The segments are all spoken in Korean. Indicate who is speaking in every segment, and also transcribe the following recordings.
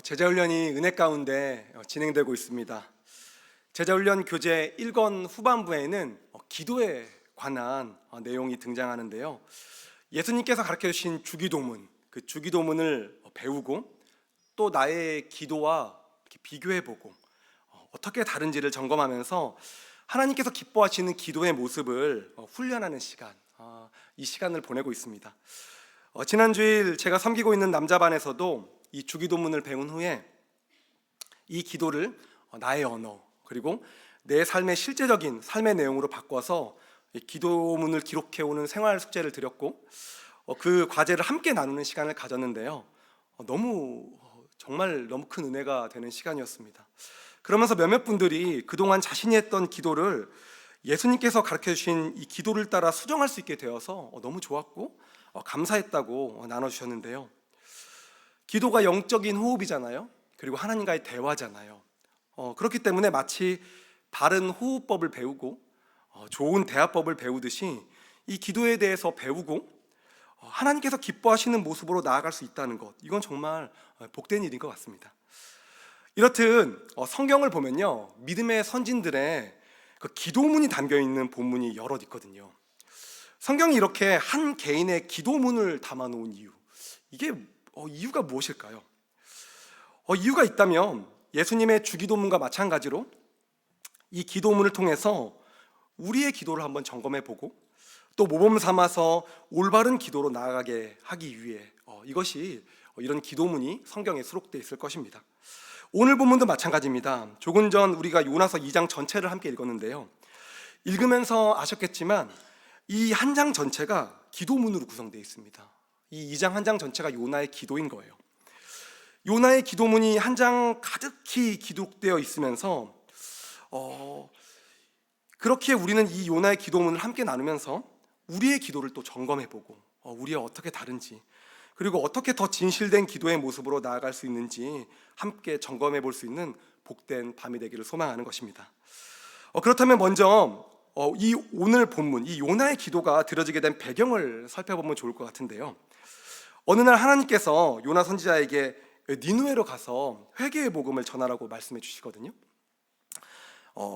Speaker 1: 제자훈련이 은혜 가운데 진행되고 있습니다. 제자훈련 교재 1권 후반부에는 기도에 관한 내용이 등장하는데요. 예수님께서 가르쳐 주신 주기도문, 그 주기도문을 배우고 또 나의 기도와 비교해보고 어떻게 다른지를 점검하면서 하나님께서 기뻐하시는 기도의 모습을 훈련하는 시간, 이 시간을 보내고 있습니다. 지난 주일 제가 섬기고 있는 남자반에서도 이 주기도문을 배운 후에 이 기도를 나의 언어 그리고 내 삶의 실제적인 삶의 내용으로 바꿔서 이 기도문을 기록해오는 생활 숙제를 드렸고 그 과제를 함께 나누는 시간을 가졌는데요. 정말 너무 큰 은혜가 되는 시간이었습니다. 그러면서 몇몇 분들이 그동안 자신이 했던 기도를 예수님께서 가르쳐 주신 이 기도를 따라 수정할 수 있게 되어서 너무 좋았고 감사했다고 나눠주셨는데요. 기도가 영적인 호흡이잖아요. 그리고 하나님과의 대화잖아요. 그렇기 때문에 마치 바른 호흡법을 배우고 좋은 대화법을 배우듯이 이 기도에 대해서 배우고 하나님께서 기뻐하시는 모습으로 나아갈 수 있다는 것, 이건 정말 복된 일인 것 같습니다. 이렇듯 성경을 보면요, 믿음의 선진들의 그 기도문이 담겨있는 본문이 여럿 있거든요. 성경이 이렇게 한 개인의 기도문을 담아놓은 이유, 이게 이유가 무엇일까요? 이유가 있다면 예수님의 주기도문과 마찬가지로 이 기도문을 통해서 우리의 기도를 한번 점검해보고 또 모범 삼아서 올바른 기도로 나아가게 하기 위해 이것이 이런 기도문이 성경에 수록되어 있을 것입니다. 오늘 본문도 마찬가지입니다. 조금 전 우리가 요나서 2장 전체를 함께 읽었는데요. 읽으면서 아셨겠지만 이 한 장 전체가 기도문으로 구성되어 있습니다. 이 2장 한 장 전체가 요나의 기도인 거예요. 요나의 기도문이 한 장 가득히 기록되어 있으면서 그렇게 우리는 이 요나의 기도문을 함께 나누면서 우리의 기도를 또 점검해보고 우리가 어떻게 다른지 그리고 어떻게 더 진실된 기도의 모습으로 나아갈 수 있는지 함께 점검해 볼 수 있는 복된 밤이 되기를 소망하는 것입니다. 그렇다면 먼저 이 오늘 본문, 이 요나의 기도가 드려지게 된 배경을 살펴보면 좋을 것 같은데요. 어느 날 하나님께서 요나 선지자에게 니느웨로 가서 회개의 복음을 전하라고 말씀해 주시거든요.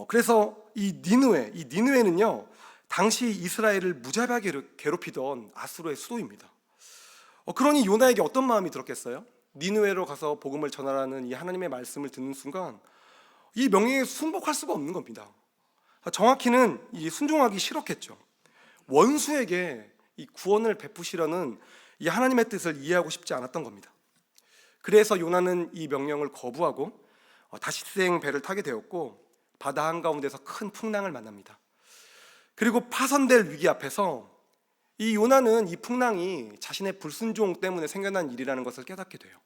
Speaker 1: 그래서 이 니느웨는요, 당시 이스라엘을 무자비하게 괴롭히던 아수르의 수도입니다. 그러니 요나에게 어떤 마음이 들었겠어요? 니느웨로 가서 복음을 전하라는 이 하나님의 말씀을 듣는 순간 이 명령에 순복할 수가 없는 겁니다. 정확히는 이 순종하기 싫었겠죠. 원수에게 이 구원을 베푸시려는 이 하나님의 뜻을 이해하고 싶지 않았던 겁니다. 그래서 요나는 이 명령을 거부하고 다시생 배를 타게 되었고 바다 한가운데서 큰 풍랑을 만납니다. 그리고 파손될 위기 앞에서 이 요나는 이 풍랑이 자신의 불순종 때문에 생겨난 일이라는 것을 깨닫게 돼요.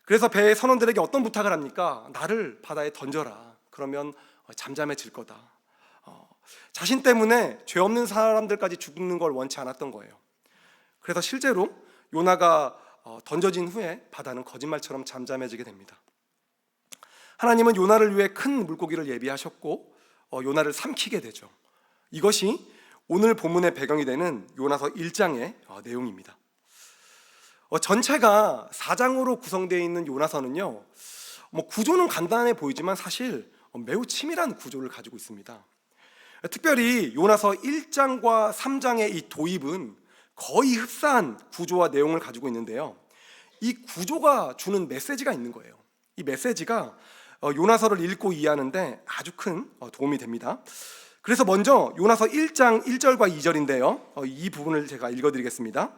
Speaker 1: 그래서 배의 선원들에게 어떤 부탁을 합니까? 나를 바다에 던져라. 그러면 잠잠해질 거다. 자신 때문에 죄 없는 사람들까지 죽는 걸 원치 않았던 거예요. 그래서 실제로 요나가 던져진 후에 바다는 거짓말처럼 잠잠해지게 됩니다. 하나님은 요나를 위해 큰 물고기를 예비하셨고 요나를 삼키게 되죠. 이것이 오늘 본문의 배경이 되는 요나서 1장의 내용입니다. 전체가 4장으로 구성되어 있는 요나서는요, 구조는 간단해 보이지만 사실 매우 치밀한 구조를 가지고 있습니다. 특별히 요나서 1장과 3장의 이 도입은 거의 흡사한 구조와 내용을 가지고 있는데요, 이 구조가 주는 메시지가 있는 거예요. 이 메시지가 요나서를 읽고 이해하는데 아주 큰 도움이 됩니다. 그래서 먼저 요나서 1장 1절과 2절인데요, 이 부분을 제가 읽어드리겠습니다.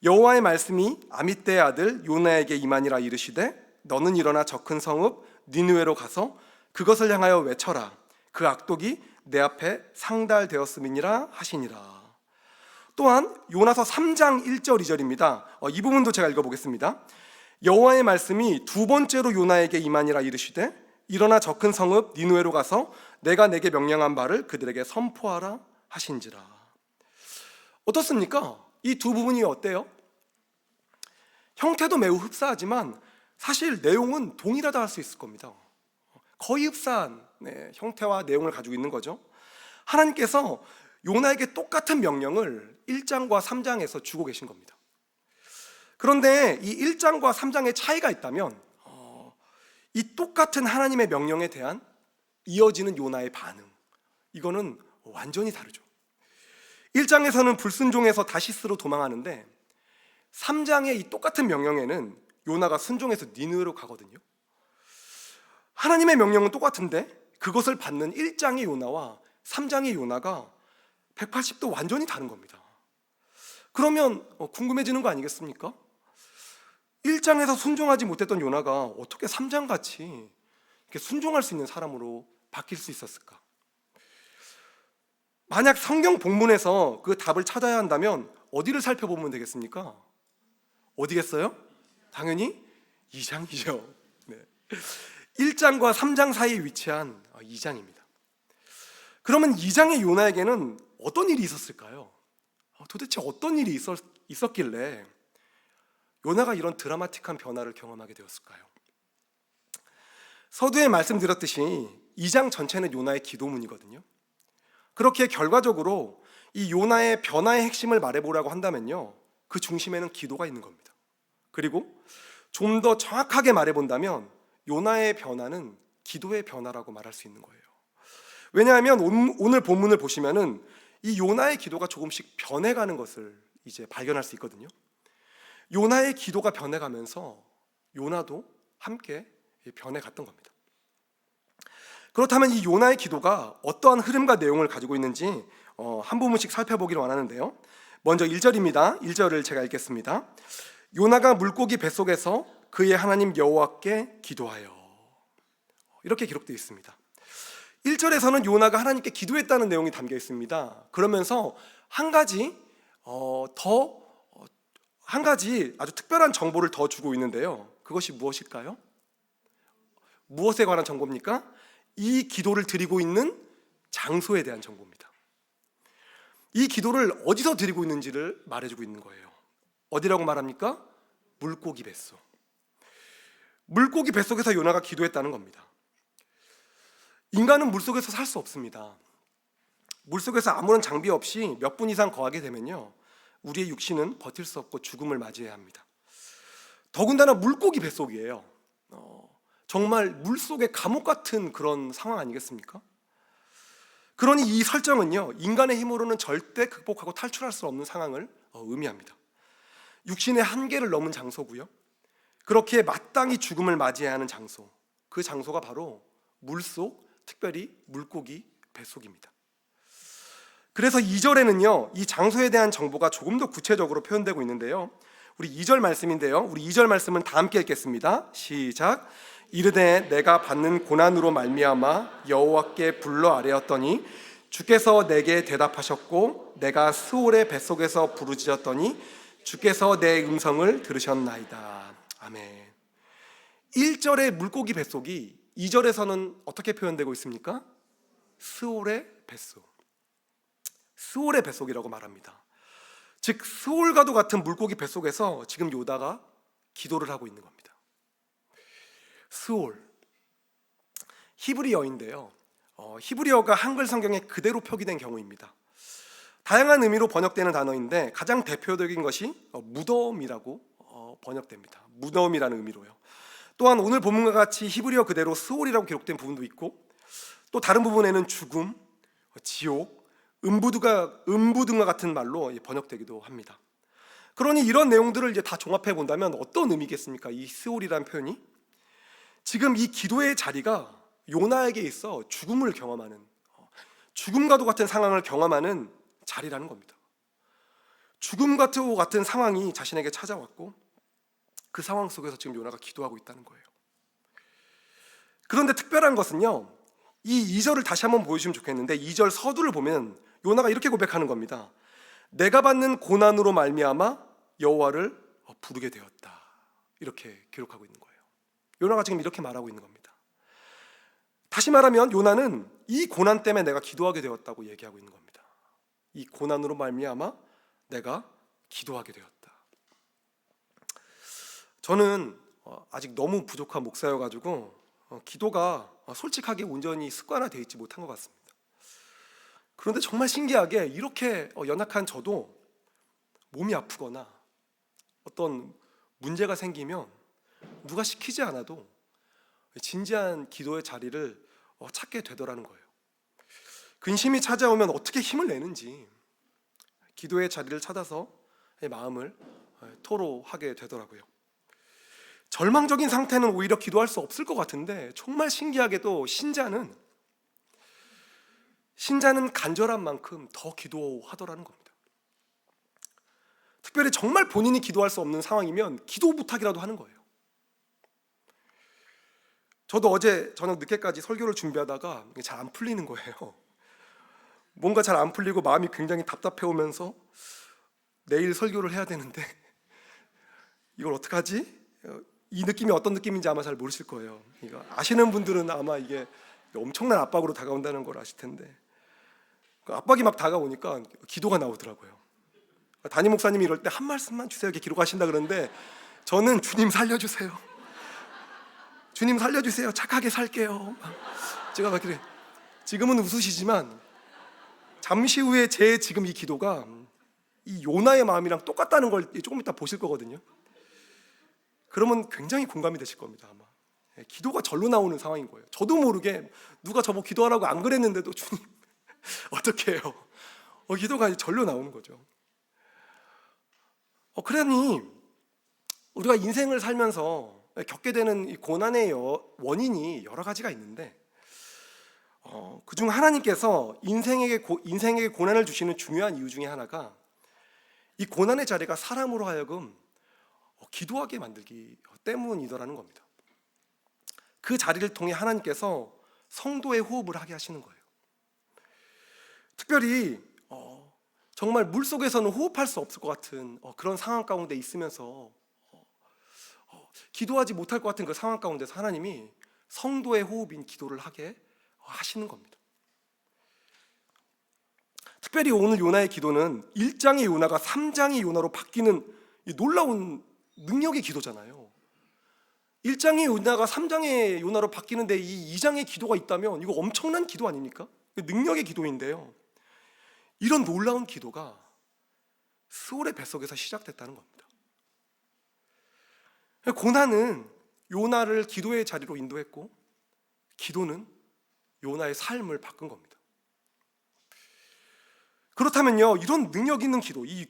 Speaker 1: 여호와의 말씀이 아미떼의 아들 요나에게 임하니라 이르시되 너는 일어나 저 큰 성읍 니느웨로 가서 그것을 향하여 외쳐라. 그 악독이 내 앞에 상달되었음이니라 하시니라. 또한 요나서 3장 1절 2절입니다. 이 부분도 제가 읽어보겠습니다. 여호와의 말씀이 두 번째로 요나에게 임하니라 이르시되 일어나 저 큰 성읍 니느웨로 가서 내가 내게 명령한 바를 그들에게 선포하라 하신지라. 어떻습니까? 이 두 부분이 어때요? 형태도 매우 흡사하지만 사실 내용은 동일하다 할 수 있을 겁니다. 거의 흡사한 형태와 내용을 가지고 있는 거죠. 하나님께서 요나에게 똑같은 명령을 1장과 3장에서 주고 계신 겁니다. 그런데 이 1장과 3장의 차이가 있다면 이 똑같은 하나님의 명령에 대한 이어지는 요나의 반응, 이거는 완전히 다르죠. 1장에서는 불순종해서 다시스로 도망하는데 3장의 이 똑같은 명령에는 요나가 순종해서 니느웨로 가거든요. 하나님의 명령은 똑같은데 그것을 받는 1장의 요나와 3장의 요나가 180도 완전히 다른 겁니다. 그러면 궁금해지는 거 아니겠습니까? 1장에서 순종하지 못했던 요나가 어떻게 3장같이 이렇게 순종할 수 있는 사람으로 바뀔 수 있었을까? 만약 성경 본문에서 그 답을 찾아야 한다면 어디를 살펴보면 되겠습니까? 어디겠어요? 당연히 2장이죠. 네. 1장과 3장 사이에 위치한 2장입니다. 그러면 2장의 요나에게는 어떤 일이 있었을까요? 도대체 어떤 일이 있었길래 요나가 이런 드라마틱한 변화를 경험하게 되었을까요? 서두에 말씀드렸듯이 2장 전체는 요나의 기도문이거든요. 그렇게 결과적으로 이 요나의 변화의 핵심을 말해보라고 한다면요, 그 중심에는 기도가 있는 겁니다. 그리고 좀 더 정확하게 말해본다면 요나의 변화는 기도의 변화라고 말할 수 있는 거예요. 왜냐하면 오늘 본문을 보시면은 이 요나의 기도가 조금씩 변해가는 것을 이제 발견할 수 있거든요. 요나의 기도가 변해가면서 요나도 함께 변해갔던 겁니다. 그렇다면 이 요나의 기도가 어떠한 흐름과 내용을 가지고 있는지 한 부분씩 살펴보기를 원하는데요. 먼저 1절입니다. 1절을 제가 읽겠습니다. 요나가 물고기 뱃속에서 그의 하나님 여호와께 기도하여, 이렇게 기록되어 있습니다. 1절에서는 요나가 하나님께 기도했다는 내용이 담겨 있습니다. 그러면서 한 가지 아주 특별한 정보를 더 주고 있는데요. 그것이 무엇일까요? 무엇에 관한 정보입니까? 이 기도를 드리고 있는 장소에 대한 정보입니다. 이 기도를 어디서 드리고 있는지를 말해주고 있는 거예요. 어디라고 말합니까? 물고기 뱃속. 물고기 뱃속에서 요나가 기도했다는 겁니다. 인간은 물속에서 살 수 없습니다. 물속에서 아무런 장비 없이 몇 분 이상 거하게 되면요, 우리의 육신은 버틸 수 없고 죽음을 맞이해야 합니다. 더군다나 물고기 뱃속이에요. 정말 물속의 감옥 같은 그런 상황 아니겠습니까? 그러니 이 설정은요, 인간의 힘으로는 절대 극복하고 탈출할 수 없는 상황을 의미합니다. 육신의 한계를 넘은 장소고요, 그렇게 마땅히 죽음을 맞이해야 하는 장소, 그 장소가 바로 물속, 특별히 물고기 뱃속입니다. 그래서 2절에는요, 이 장소에 대한 정보가 조금 더 구체적으로 표현되고 있는데요, 우리 2절 말씀인데요, 우리 2절 말씀은 다 함께 읽겠습니다. 시작. 이르되 내가 받는 고난으로 말미암아 여호와께 불러 아뢰었더니 주께서 내게 대답하셨고 내가 스올의 뱃속에서 부르짖었더니 주께서 내 음성을 들으셨나이다. 아멘. 1절의 물고기 뱃속이 2절에서는 어떻게 표현되고 있습니까? 스올의 뱃속. 스올의 뱃속이라고 말합니다. 즉 스올과도 같은 물고기 뱃속에서 지금 요나가 기도를 하고 있는 겁니다. 스올, 히브리어인데요, 히브리어가 한글 성경에 그대로 표기된 경우입니다. 다양한 의미로 번역되는 단어인데 가장 대표적인 것이 무덤이라고 번역됩니다. 무덤이라는 의미로요. 또한 오늘 본문과 같이 히브리어 그대로 스올이라고 기록된 부분도 있고, 또 다른 부분에는 죽음, 지옥, 음부 등과 같은 말로 번역되기도 합니다. 그러니 이런 내용들을 이제 다 종합해 본다면 어떤 의미겠습니까? 이 스올이라는 표현이 지금 이 기도의 자리가 요나에게 있어 죽음을 경험하는, 죽음과도 같은 상황을 경험하는 자리라는 겁니다. 죽음과 같은 상황이 자신에게 찾아왔고 그 상황 속에서 지금 요나가 기도하고 있다는 거예요. 그런데 특별한 것은요, 이 2절을 다시 한번 보여주시면 좋겠는데 2절 서두를 보면 요나가 이렇게 고백하는 겁니다. 내가 받는 고난으로 말미암아 여호와를 부르게 되었다. 이렇게 기록하고 있는 거예요. 요나가 지금 이렇게 말하고 있는 겁니다. 다시 말하면 요나는 이 고난 때문에 내가 기도하게 되었다고 얘기하고 있는 겁니다. 이 고난으로 말미암아 내가 기도하게 되었다. 저는 아직 너무 부족한 목사여가지고 기도가 솔직하게 온전히 습관화되어 있지 못한 것 같습니다. 그런데 정말 신기하게 이렇게 연약한 저도 몸이 아프거나 어떤 문제가 생기면 누가 시키지 않아도 진지한 기도의 자리를 찾게 되더라는 거예요. 근심이 찾아오면 어떻게 힘을 내는지 기도의 자리를 찾아서 마음을 토로하게 되더라고요. 절망적인 상태는 오히려 기도할 수 없을 것 같은데 정말 신기하게도 신자는 간절한 만큼 더 기도하더라는 겁니다. 특별히 정말 본인이 기도할 수 없는 상황이면 기도 부탁이라도 하는 거예요. 저도 어제 저녁 늦게까지 설교를 준비하다가 잘 안 풀리는 거예요. 뭔가 잘 안 풀리고 마음이 굉장히 답답해 오면서 내일 설교를 해야 되는데 이걸 어떡하지? 이 느낌이 어떤 느낌인지 아마 잘 모르실 거예요. 이거 아시는 분들은 아마 이게 엄청난 압박으로 다가온다는 걸 아실 텐데, 그 압박이 막 다가오니까 기도가 나오더라고요. 담임 목사님이 이럴 때 한 말씀만 주세요 이렇게 기록하신다 그러는데 저는 주님 살려주세요. 주님 살려주세요. 착하게 살게요. 제가 막 그래. 지금은 웃으시지만 잠시 후에 제 지금 이 기도가 이 요나의 마음이랑 똑같다는 걸 조금 이따 보실 거거든요. 그러면 굉장히 공감이 되실 겁니다. 아마 기도가 절로 나오는 상황인 거예요. 저도 모르게 누가 저보고 기도하라고 안 그랬는데도 주님 어떻게 해요? 기도가 절로 나오는 거죠. 그러니 우리가 인생을 살면서 겪게 되는 이 고난의 원인이 여러 가지가 있는데 그중 하나님께서 인생에게 고난을 주시는 중요한 이유 중에 하나가 이 고난의 자리가 사람으로 하여금 기도하게 만들기 때문이더라는 겁니다. 그 자리를 통해 하나님께서 성도의 호흡을 하게 하시는 거예요. 특별히 정말 물속에서는 호흡할 수 없을 것 같은 그런 상황 가운데 있으면서 기도하지 못할 것 같은 그 상황 가운데서 하나님이 성도의 호흡인 기도를 하게 하시는 겁니다. 특별히 오늘 요나의 기도는 1장의 요나가 3장의 요나로 바뀌는 이 놀라운 능력의 기도잖아요. 1장의 요나가 3장의 요나로 바뀌는데 이 2장의 기도가 있다면 이거 엄청난 기도 아닙니까? 능력의 기도인데요, 이런 놀라운 기도가 스올의 뱃속에서 시작됐다는 겁니다. 고난은 요나를 기도의 자리로 인도했고 기도는 요나의 삶을 바꾼 겁니다. 그렇다면요, 이런 능력 있는 기도, 이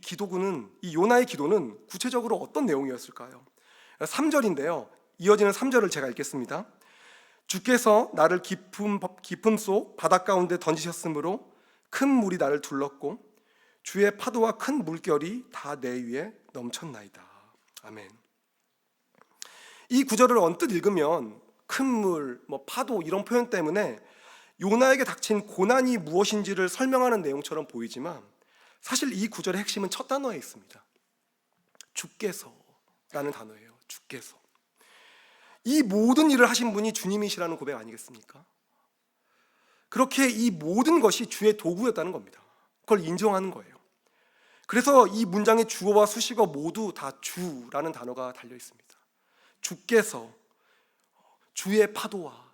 Speaker 1: 요나의 기도는 구체적으로 어떤 내용이었을까요? 3절인데요 이어지는 3절을 제가 읽겠습니다. 주께서 나를 깊음 속 바닷 가운데 던지셨으므로 큰 물이 나를 둘렀고 주의 파도와 큰 물결이 다 내 위에 넘쳤나이다. 아멘. 이 구절을 언뜻 읽으면 큰 물, 파도 이런 표현 때문에 요나에게 닥친 고난이 무엇인지를 설명하는 내용처럼 보이지만 사실 이 구절의 핵심은 첫 단어에 있습니다. 주께서라는 단어예요. 주께서. 이 모든 일을 하신 분이 주님이시라는 고백 아니겠습니까? 그렇게 이 모든 것이 주의 도구였다는 겁니다. 그걸 인정하는 거예요. 그래서 이 문장의 주어와 수식어 모두 다 주라는 단어가 달려 있습니다. 주께서, 주의 파도와.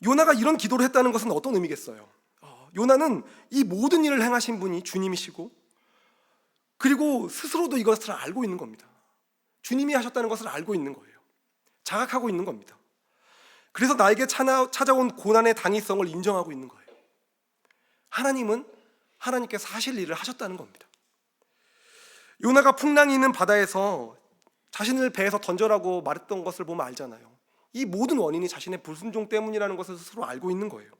Speaker 1: 요나가 이런 기도를 했다는 것은 어떤 의미겠어요? 요나는 이 모든 일을 행하신 분이 주님이시고 그리고 스스로도 이것을 알고 있는 겁니다. 주님이 하셨다는 것을 알고 있는 거예요. 자각하고 있는 겁니다. 그래서 나에게 찾아온 고난의 당위성을 인정하고 있는 거예요. 하나님께서 하실 일을 하셨다는 겁니다. 요나가 풍랑이 있는 바다에서 자신을 배에서 던져라고 말했던 것을 보면 알잖아요. 이 모든 원인이 자신의 불순종 때문이라는 것을 스스로 알고 있는 거예요.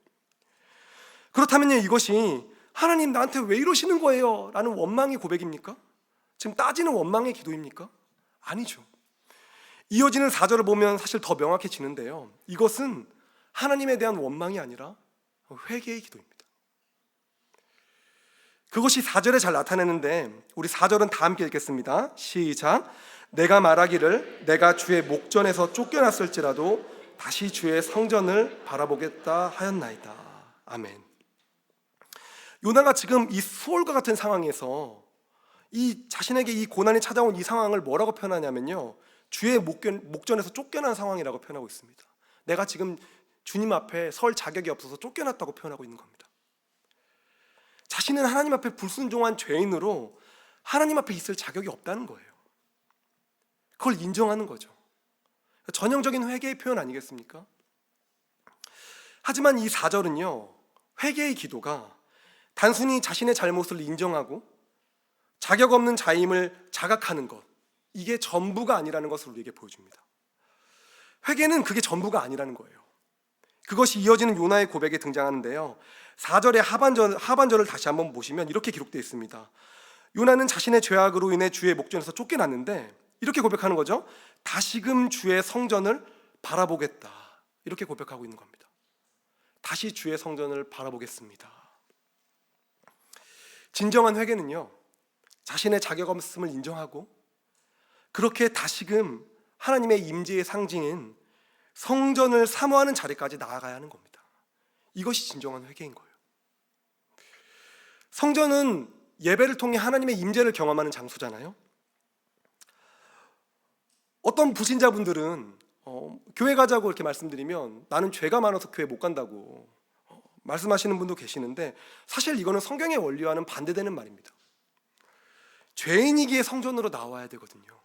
Speaker 1: 그렇다면 이것이 하나님 나한테 왜 이러시는 거예요? 라는 원망의 고백입니까? 지금 따지는 원망의 기도입니까? 아니죠. 이어지는 4절을 보면 사실 더 명확해지는데요, 이것은 하나님에 대한 원망이 아니라 회개의 기도입니다. 그것이 4절에 잘 나타내는데 우리 4절은 다 함께 읽겠습니다. 시작. 내가 말하기를 내가 주의 목전에서 쫓겨났을지라도 다시 주의 성전을 바라보겠다 하였나이다. 아멘. 요나가 지금 이 수월과 같은 상황에서 이 자신에게 이 고난이 찾아온 이 상황을 뭐라고 표현하냐면요, 주의 목전에서 쫓겨난 상황이라고 표현하고 있습니다. 내가 지금 주님 앞에 설 자격이 없어서 쫓겨났다고 표현하고 있는 겁니다. 자신은 하나님 앞에 불순종한 죄인으로 하나님 앞에 있을 자격이 없다는 거예요. 그걸 인정하는 거죠. 전형적인 회개의 표현 아니겠습니까? 하지만 이 4절은요, 회개의 기도가 단순히 자신의 잘못을 인정하고 자격 없는 자임을 자각하는 것, 이게 전부가 아니라는 것을 우리에게 보여줍니다. 회개는 그게 전부가 아니라는 거예요. 그것이 이어지는 요나의 고백에 등장하는데요, 4절의 하반절을 다시 한번 보시면 이렇게 기록되어 있습니다. 요나는 자신의 죄악으로 인해 주의 목전에서 쫓겨났는데 이렇게 고백하는 거죠. 다시금 주의 성전을 바라보겠다, 이렇게 고백하고 있는 겁니다. 다시 주의 성전을 바라보겠습니다. 진정한 회개는요, 자신의 자격 없음을 인정하고 그렇게 다시금 하나님의 임재의 상징인 성전을 사모하는 자리까지 나아가야 하는 겁니다. 이것이 진정한 회개인 거예요. 성전은 예배를 통해 하나님의 임재를 경험하는 장소잖아요. 어떤 불신자분들은 교회 가자고 이렇게 말씀드리면 나는 죄가 많아서 교회 못 간다고 말씀하시는 분도 계시는데, 사실 이거는 성경의 원리와는 반대되는 말입니다. 죄인이기에 성전으로 나와야 되거든요.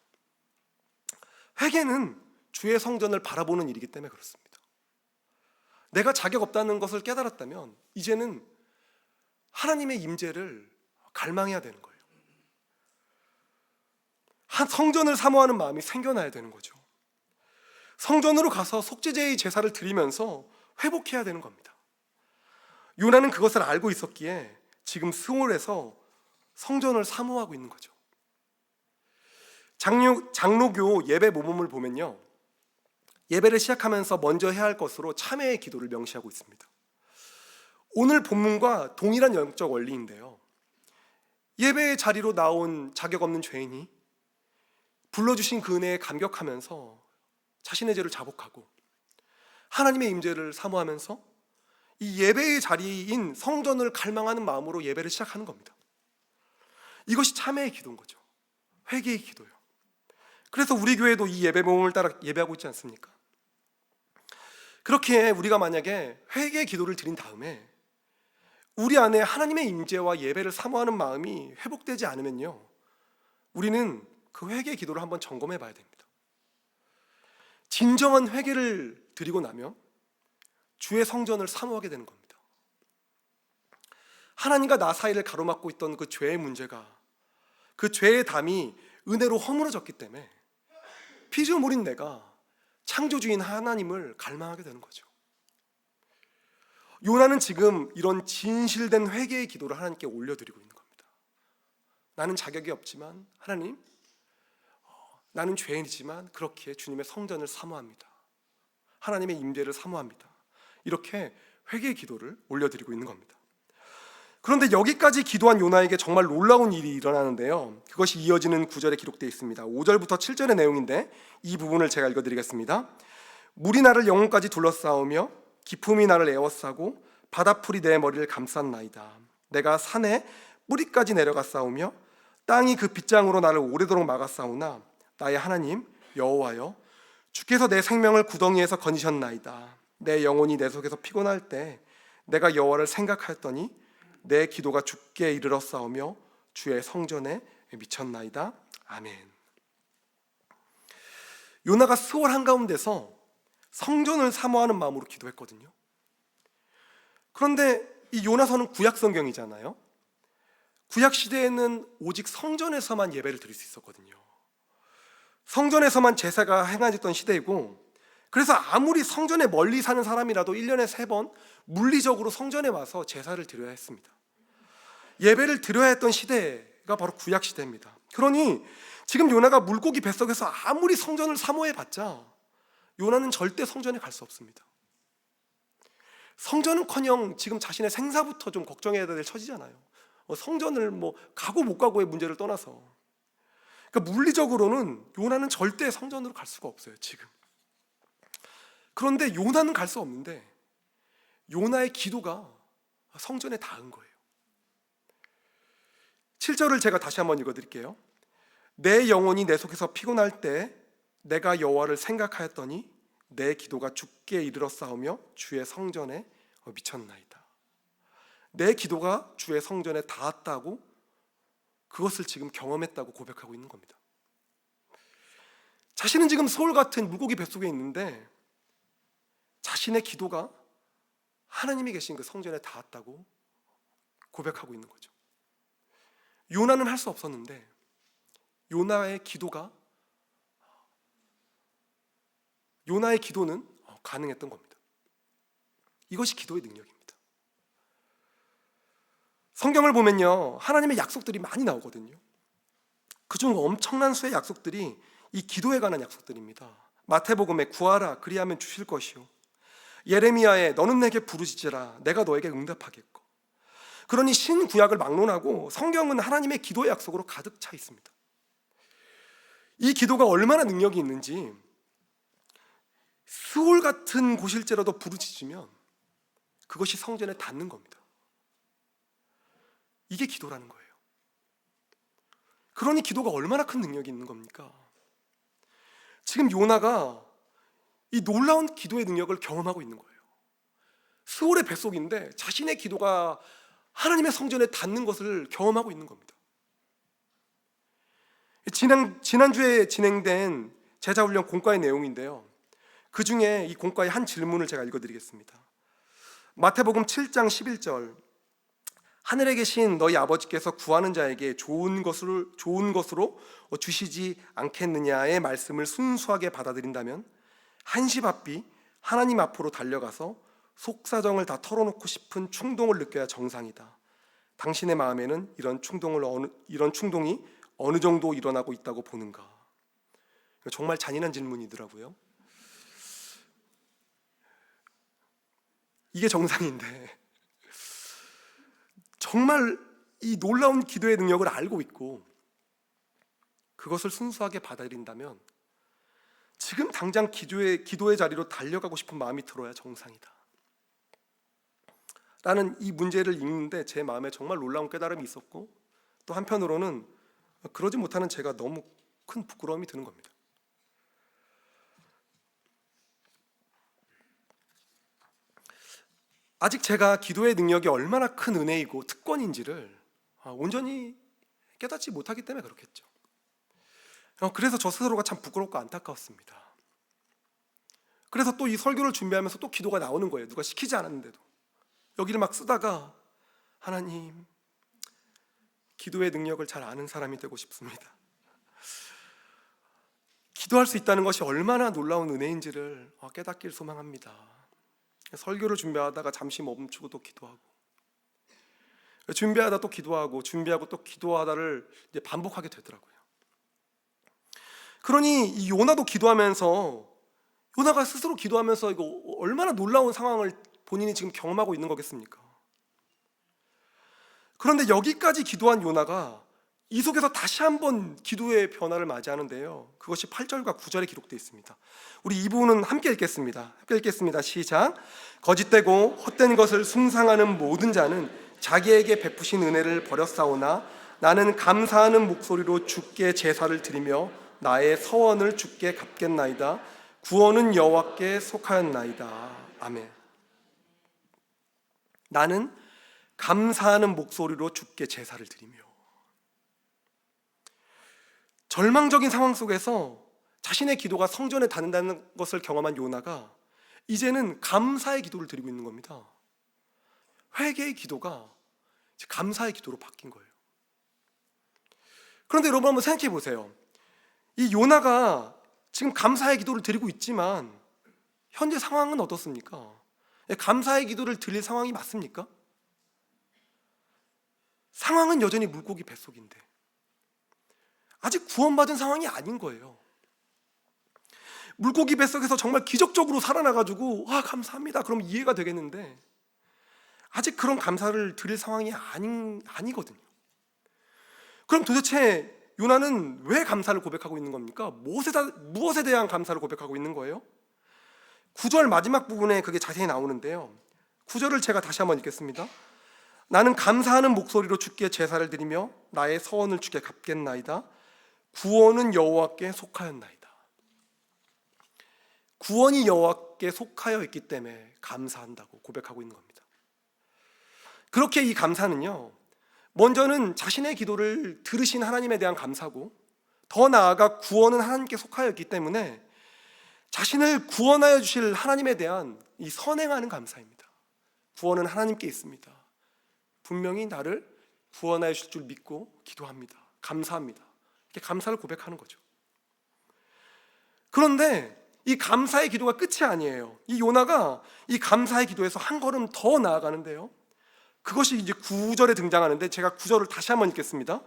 Speaker 1: 회개는 주의 성전을 바라보는 일이기 때문에 그렇습니다. 내가 자격 없다는 것을 깨달았다면 이제는 하나님의 임재를 갈망해야 되는 거예요. 성전을 사모하는 마음이 생겨나야 되는 거죠. 성전으로 가서 속죄제의 제사를 드리면서 회복해야 되는 겁니다. 요나는 그것을 알고 있었기에 지금 스홀에서 성전을 사모하고 있는 거죠. 장로교 예배 모범을 보면요, 예배를 시작하면서 먼저 해야 할 것으로 참회의 기도를 명시하고 있습니다. 오늘 본문과 동일한 영적 원리인데요, 예배의 자리로 나온 자격 없는 죄인이 불러주신 그 은혜에 감격하면서 자신의 죄를 자복하고 하나님의 임재를 사모하면서 이 예배의 자리인 성전을 갈망하는 마음으로 예배를 시작하는 겁니다. 이것이 참회의 기도인 거죠. 회개의 기도요. 그래서 우리 교회도 이 예배 모범을 따라 예배하고 있지 않습니까? 그렇게 우리가 만약에 회개의 기도를 드린 다음에 우리 안에 하나님의 임재와 예배를 사모하는 마음이 회복되지 않으면요, 우리는 그 회개의 기도를 한번 점검해 봐야 됩니다. 진정한 회개를 드리고 나면 주의 성전을 사모하게 되는 겁니다. 하나님과 나 사이를 가로막고 있던 그 죄의 문제가, 그 죄의 담이 은혜로 허물어졌기 때문에 피조물인 내가 창조주인 하나님을 갈망하게 되는 거죠. 요나는 지금 이런 진실된 회개의 기도를 하나님께 올려드리고 있는 겁니다. 나는 자격이 없지만 하나님, 나는 죄인이지만 그렇게 주님의 성전을 사모합니다. 하나님의 임재를 사모합니다. 이렇게 회개의 기도를 올려드리고 있는 겁니다. 그런데 여기까지 기도한 요나에게 정말 놀라운 일이 일어나는데요, 그것이 이어지는 9절에 기록되어 있습니다. 5절부터 7절의 내용인데 이 부분을 제가 읽어드리겠습니다. 물이 나를 영혼까지 둘러싸우며 기품이 나를 에워싸고 바다풀이 내 머리를 감쌌나이다. 내가 산에 뿌리까지 내려갔사오며 땅이 그 빗장으로 나를 오래도록 막았사오나 나의 하나님 여호와여, 주께서 내 생명을 구덩이에서 건지셨나이다. 내 영혼이 내 속에서 피곤할 때 내가 여호와를 생각하였더니 내 기도가 주께 이르렀사오며 주의 성전에 미쳤나이다. 아멘. 요나가 스홀 한가운데서 성전을 사모하는 마음으로 기도했거든요. 그런데 이 요나서는 구약 성경이잖아요. 구약 시대에는 오직 성전에서만 예배를 드릴 수 있었거든요. 성전에서만 제사가 행해졌던 시대이고, 그래서 아무리 성전에 멀리 사는 사람이라도 1년에 3번 물리적으로 성전에 와서 제사를 드려야 했습니다. 예배를 드려야 했던 시대가 바로 구약 시대입니다. 그러니 지금 요나가 물고기 뱃속에서 아무리 성전을 사모해봤자 요나는 절대 성전에 갈 수 없습니다. 성전은커녕 지금 자신의 생사부터 좀 걱정해야 될 처지잖아요. 성전을 가고 못 가고의 문제를 떠나서, 그러니까 물리적으로는 요나는 절대 성전으로 갈 수가 없어요 지금. 그런데 요나는 갈 수 없는데 요나의 기도가 성전에 닿은 거예요. 7절을 제가 다시 한번 읽어드릴게요. 내 영혼이 내 속에서 피곤할 때 내가 여호와를 생각하였더니 내 기도가 주께 이르렀사오며 주의 성전에 미쳤나이다. 내 기도가 주의 성전에 닿았다고, 그것을 지금 경험했다고 고백하고 있는 겁니다. 자신은 지금 소울 같은 물고기 뱃속에 있는데 자신의 기도가 하나님이 계신 그 성전에 닿았다고 고백하고 있는 거죠. 요나는 할 수 없었는데 요나의 기도는 가능했던 겁니다. 이것이 기도의 능력입니다. 성경을 보면요, 하나님의 약속들이 많이 나오거든요. 그중 엄청난 수의 약속들이 이 기도에 관한 약속들입니다. 마태복음에 구하라 그리하면 주실 것이요, 예레미야에 너는 내게 부르짖으라 내가 너에게 응답하겠고. 그러니 신구약을 막론하고 성경은 하나님의 기도의 약속으로 가득 차 있습니다. 이 기도가 얼마나 능력이 있는지 스올 같은 곳일지라도 부르짖으면 그것이 성전에 닿는 겁니다. 이게 기도라는 거예요. 그러니 기도가 얼마나 큰 능력이 있는 겁니까? 지금 요나가 이 놀라운 기도의 능력을 경험하고 있는 거예요. 스올의 뱃속인데 자신의 기도가 하나님의 성전에 닿는 것을 경험하고 있는 겁니다. 지난주에 진행된 제자훈련 공과의 내용인데요, 그 중에 이 공과의 한 질문을 제가 읽어드리겠습니다. 마태복음 7장 11절, 하늘에 계신 너희 아버지께서 구하는 자에게 좋은 것으로 주시지 않겠느냐의 말씀을 순수하게 받아들인다면 한시바삐 하나님 앞으로 달려가서 속사정을 다 털어놓고 싶은 충동을 느껴야 정상이다. 당신의 마음에는 이런 충동이 어느 정도 일어나고 있다고 보는가? 정말 잔인한 질문이더라고요. 이게 정상인데 정말 이 놀라운 기도의 능력을 알고 있고 그것을 순수하게 받아들인다면 지금 당장 기도의 자리로 달려가고 싶은 마음이 들어야 정상이다 라는 이 문제를 읽는데 제 마음에 정말 놀라운 깨달음이 있었고, 또 한편으로는 그러지 못하는 제가 너무 큰 부끄러움이 드는 겁니다. 아직 제가 기도의 능력이 얼마나 큰 은혜이고 특권인지를 온전히 깨닫지 못하기 때문에 그렇겠죠. 그래서 저 스스로가 참 부끄럽고 안타까웠습니다. 그래서 또 이 설교를 준비하면서 또 기도가 나오는 거예요. 누가 시키지 않았는데도. 여기를 막 쓰다가 하나님, 기도의 능력을 잘 아는 사람이 되고 싶습니다. 기도할 수 있다는 것이 얼마나 놀라운 은혜인지를 깨닫길 소망합니다. 설교를 준비하다가 잠시 멈추고 또 기도하고, 준비하다 또 기도하고, 준비하고 또 기도하다를 이제 반복하게 되더라고요. 그러니 이 요나도 기도하면서, 요나가 스스로 기도하면서 이거 얼마나 놀라운 상황을 본인이 지금 경험하고 있는 거겠습니까? 그런데 여기까지 기도한 요나가 이 속에서 다시 한번 기도의 변화를 맞이하는데요, 그것이 8절과 9절에 기록되어 있습니다. 우리 이 부분은 함께 읽겠습니다. 시작. 거짓되고 헛된 것을 숭상하는 모든 자는 자기에게 베푸신 은혜를 버렸사오나 나는 감사하는 목소리로 주께 제사를 드리며 나의 서원을 주께 갚겠나이다. 구원은 여호와께 속하였나이다. 아멘. 나는 감사하는 목소리로 주께 제사를 드리며. 절망적인 상황 속에서 자신의 기도가 성전에 닿는다는 것을 경험한 요나가 이제는 감사의 기도를 드리고 있는 겁니다. 회개의 기도가 감사의 기도로 바뀐 거예요. 그런데 여러분 한번 생각해 보세요. 이 요나가 지금 감사의 기도를 드리고 있지만 현재 상황은 어떻습니까? 감사의 기도를 드릴 상황이 맞습니까? 상황은 여전히 물고기 뱃속인데 아직 구원받은 상황이 아닌 거예요. 물고기 뱃속에서 정말 기적적으로 살아나가지고 감사합니다 그럼 이해가 되겠는데 아직 그런 감사를 드릴 상황이 아니거든요. 그럼 도대체 요나는 왜 감사를 고백하고 있는 겁니까? 무엇에 대한 감사를 고백하고 있는 거예요? 9절 마지막 부분에 그게 자세히 나오는데요, 9절을 제가 다시 한번 읽겠습니다. 나는 감사하는 목소리로 주께 제사를 드리며 나의 서원을 주께 갚겠나이다. 구원은 여호와께 속하였나이다. 구원이 여호와께 속하여 있기 때문에 감사한다고 고백하고 있는 겁니다. 그렇게 이 감사는요, 먼저는 자신의 기도를 들으신 하나님에 대한 감사고, 더 나아가 구원은 하나님께 속하였기 때문에 자신을 구원하여 주실 하나님에 대한 이 선행하는 감사입니다. 구원은 하나님께 있습니다. 분명히 나를 구원하여 주실 줄 믿고 기도합니다. 감사합니다. 이렇게 감사를 고백하는 거죠. 그런데 이 감사의 기도가 끝이 아니에요. 이 요나가 이 감사의 기도에서 한 걸음 더 나아가는데요, 그것이 이제 9절에 등장하는데, 제가 9절을 다시 한번 읽겠습니다.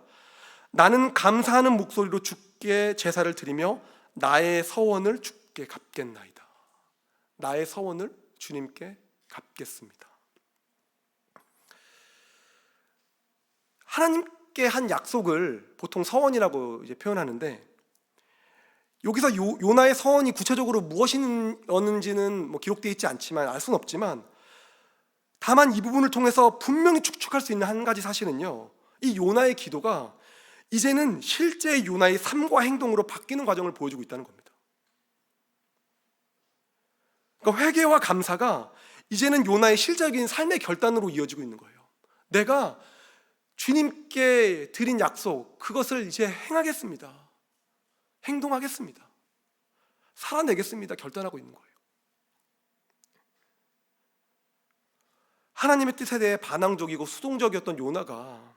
Speaker 1: 나는 감사하는 목소리로 주께 제사를 드리며 나의 서원을 주께 갚겠나이다. 나의 서원을 주님께 갚겠습니다. 하나님께 한 약속을 보통 서원이라고 이제 표현하는데, 여기서 요나의 서원이 구체적으로 무엇이었는지는 뭐 기록되어 있지 않지만 알 수는 없지만, 다만 이 부분을 통해서 분명히 축축할 수 있는 한 가지 사실은요, 이 요나의 기도가 이제는 실제 요나의 삶과 행동으로 바뀌는 과정을 보여주고 있다는 겁니다. 그러니까 회개와 감사가 이제는 요나의 실제적인 삶의 결단으로 이어지고 있는 거예요. 내가 주님께 드린 약속, 그것을 이제 행하겠습니다. 행동하겠습니다. 살아내겠습니다. 결단하고 있는 거예요. 하나님의 뜻에 대해 반항적이고 수동적이었던 요나가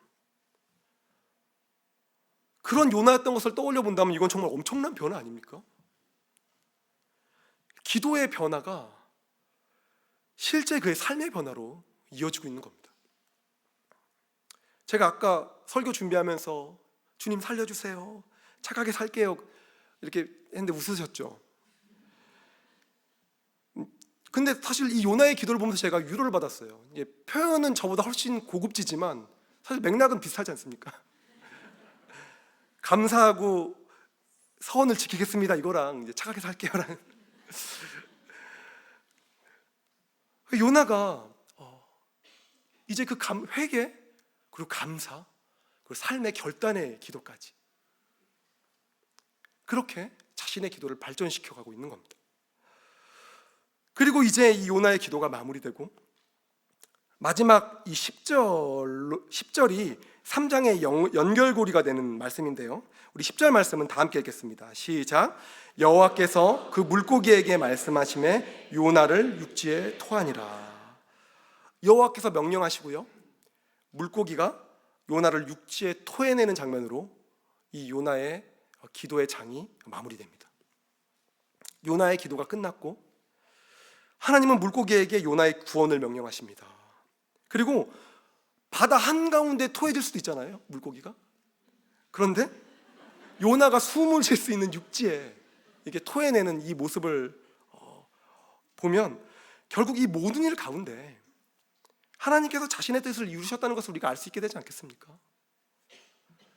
Speaker 1: 그런 요나였던 것을 떠올려 본다면 이건 정말 엄청난 변화 아닙니까? 기도의 변화가 실제 그의 삶의 변화로 이어지고 있는 겁니다. 제가 아까 설교 준비하면서 주님 살려주세요, 착하게 살게요 이렇게 했는데 웃으셨죠? 근데 사실 이 요나의 기도를 보면서 제가 위로를 받았어요. 표현은 저보다 훨씬 고급지지만 사실 맥락은 비슷하지 않습니까? 감사하고 서원을 지키겠습니다 이거랑 이제 착하게 살게요랑 요나가 이제 그 회개 그리고 감사 그리고 삶의 결단의 기도까지 그렇게 자신의 기도를 발전시켜가고 있는 겁니다. 그리고 이제 이 요나의 기도가 마무리되고 마지막 이 10절이 3장의 연결고리가 되는 말씀인데요, 우리 10절 말씀은 다 함께 읽겠습니다. 시작. 여호와께서 그 물고기에게 말씀하시매 요나를 육지에 토하니라. 여호와께서 명령하시고요, 물고기가 요나를 육지에 토해내는 장면으로 이 요나의 기도의 장이 마무리됩니다. 요나의 기도가 끝났고 하나님은 물고기에게 요나의 구원을 명령하십니다. 그리고 바다 한가운데 토해질 수도 있잖아요, 물고기가. 그런데 요나가 숨을 쉴 수 있는 육지에 이게 토해내는 이 모습을 보면 결국 이 모든 일 가운데 하나님께서 자신의 뜻을 이루셨다는 것을 우리가 알 수 있게 되지 않겠습니까?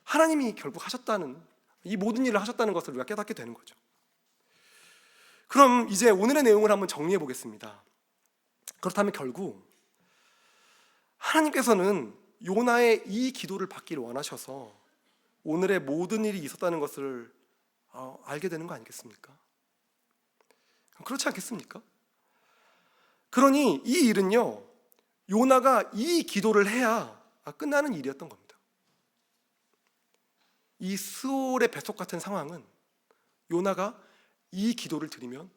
Speaker 1: 하나님이 결국 하셨다는, 이 모든 일을 하셨다는 것을 우리가 깨닫게 되는 거죠. 그럼 이제 오늘의 내용을 한번 정리해 보겠습니다. 그렇다면 결국 하나님께서는 요나의 이 기도를 받기를 원하셔서 오늘의 모든 일이 있었다는 것을 알게 되는 거 아니겠습니까? 그렇지 않겠습니까? 그러니 이 일은요, 요나가 이 기도를 해야 끝나는 일이었던 겁니다. 이 스올의 뱃속 같은 상황은 요나가 이 기도를 드리면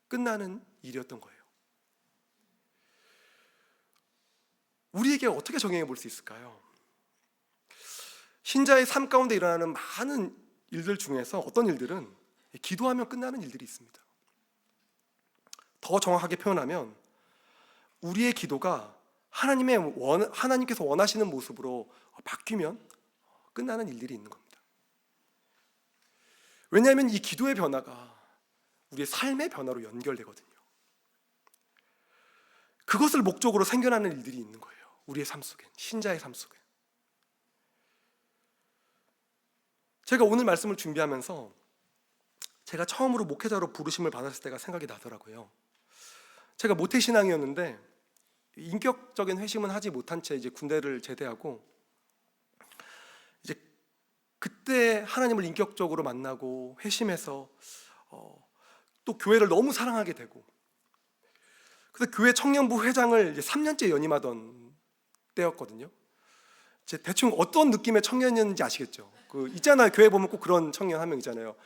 Speaker 1: 끝나는 일이었던 거예요. 우리에게 어떻게 적용해 볼 수 있을까요? 신자의 삶 가운데 일어나는 많은 일들 중에서 어떤 일들은 기도하면 끝나는 일들이 있습니다. 더 정확하게 표현하면 우리의 기도가 하나님께서 원하시는 모습으로 바뀌면 끝나는 일들이 있는 겁니다. 왜냐하면 이 기도의 변화가 우리의 삶의 변화로 연결되거든요. 그것을 목적으로 생겨나는 일들이 있는 거예요. 우리의 삶 속에, 신자의 삶 속에. 제가 오늘 말씀을 준비하면서 제가 처음으로 목회자로 부르심을 받았을 때가 생각이 나더라고요. 제가 모태신앙이었는데 인격적인 회심은 하지 못한 채 이제 군대를 제대하고 이제 그때 하나님을 인격적으로 만나고 회심해서 또 교회를 너무 사랑하게 되고, 그래서 교회 청년부 회장을 이제 3년째 연임하던 때였거든요. 이제 대충 어떤 느낌의 청년이었는지 아시겠죠? 그 있잖아요. 교회 보면 꼭 그런 청년 한 명 있잖아요.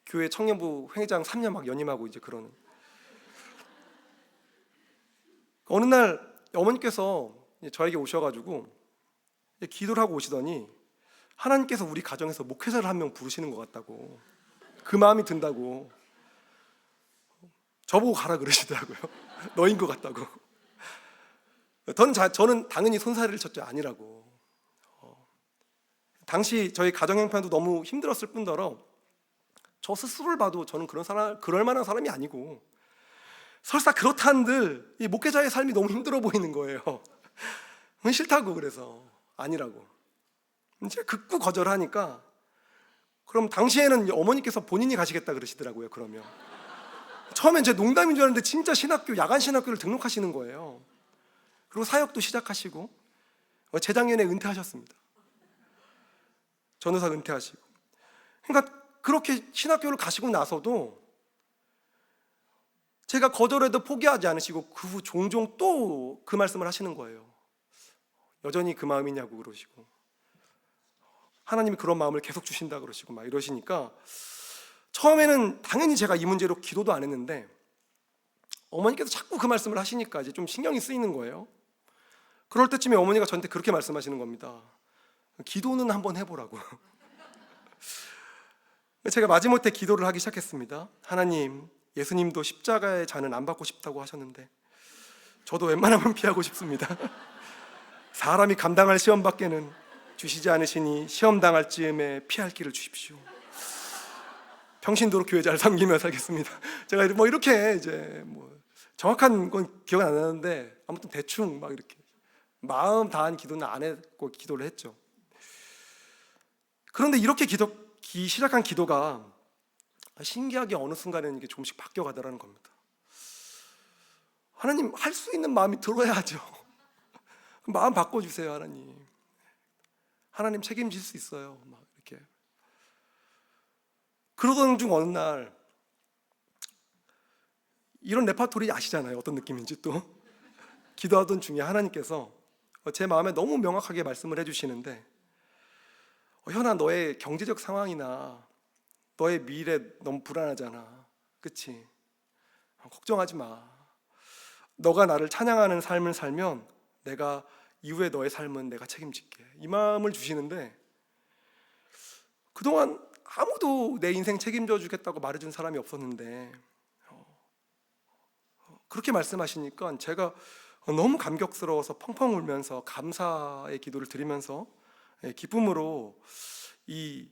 Speaker 1: 교회 청년부 회장 3년 막 연임하고 이제 그러는. 어느 날 어머니께서 저에게 오셔가지고 기도를 하고 오시더니 하나님께서 우리 가정에서 목회자를 한 명 부르시는 것 같다고, 그 마음이 든다고 저보고 가라 그러시더라고요. 너인 것 같다고. 저는 당연히 손사래를 쳤죠. 아니라고. 당시 저희 가정 형편도 너무 힘들었을 뿐더러 저 스스로를 봐도 저는 그럴 만한 사람이 아니고, 설사 그렇다한들 이 목회자의 삶이 너무 힘들어 보이는 거예요. 싫다고. 그래서 아니라고. 제가 극구 거절하니까 그럼 당시에는 어머니께서 본인이 가시겠다 그러시더라고요. 그러면 처음엔 제 농담인 줄 알았는데 진짜 신학교, 야간 신학교를 등록하시는 거예요. 그리고 사역도 시작하시고 재작년에 은퇴하셨습니다. 전도사 은퇴하시고. 그러니까 그렇게 신학교를 가시고 나서도 제가 거절해도 포기하지 않으시고 그 후 종종 또 그 말씀을 하시는 거예요. 여전히 그 마음이냐고 그러시고, 하나님이 그런 마음을 계속 주신다 그러시고 막 이러시니까 처음에는 당연히 제가 이 문제로 기도도 안 했는데 어머니께서 자꾸 그 말씀을 하시니까 이제 좀 신경이 쓰이는 거예요. 그럴 때쯤에 어머니가 저한테 그렇게 말씀하시는 겁니다. 기도는 한번 해보라고. 제가 마지못해 기도를 하기 시작했습니다. 하나님, 예수님도 십자가의 잔은 안 받고 싶다고 하셨는데 저도 웬만하면 피하고 싶습니다. 사람이 감당할 시험밖에는 주시지 않으시니 시험 당할 즈음에 피할 길을 주십시오. 평신도로 교회 잘 섬기며 살겠습니다. 제가 뭐 이렇게 이제 뭐 정확한 건 기억은 안 나는데 아무튼 대충 막 이렇게 마음 다한 기도는 안 했고 기도를 했죠. 그런데 이렇게 시작한 기도가 신기하게 어느 순간에는 이게 조금씩 바뀌어가더라는 겁니다. 하나님, 할 수 있는 마음이 들어야죠. 마음 바꿔주세요. 하나님 책임질 수 있어요. 막 이렇게 그러던 중 어느 날, 이런 레파토리 아시잖아요. 어떤 느낌인지. 또 기도하던 중에 하나님께서 제 마음에 너무 명확하게 말씀을 해주시는데, 현아, 너의 경제적 상황이나 너의 미래 너무 불안하잖아. 그치? 걱정하지 마. 너가 나를 찬양하는 삶을 살면 내가 이후에 너의 삶은 내가 책임질게. 이 마음을 주시는데, 그동안 아무도 내 인생 책임져 주겠다고 말해준 사람이 없었는데 그렇게 말씀하시니까 제가 너무 감격스러워서 펑펑 울면서 감사의 기도를 드리면서 기쁨으로 이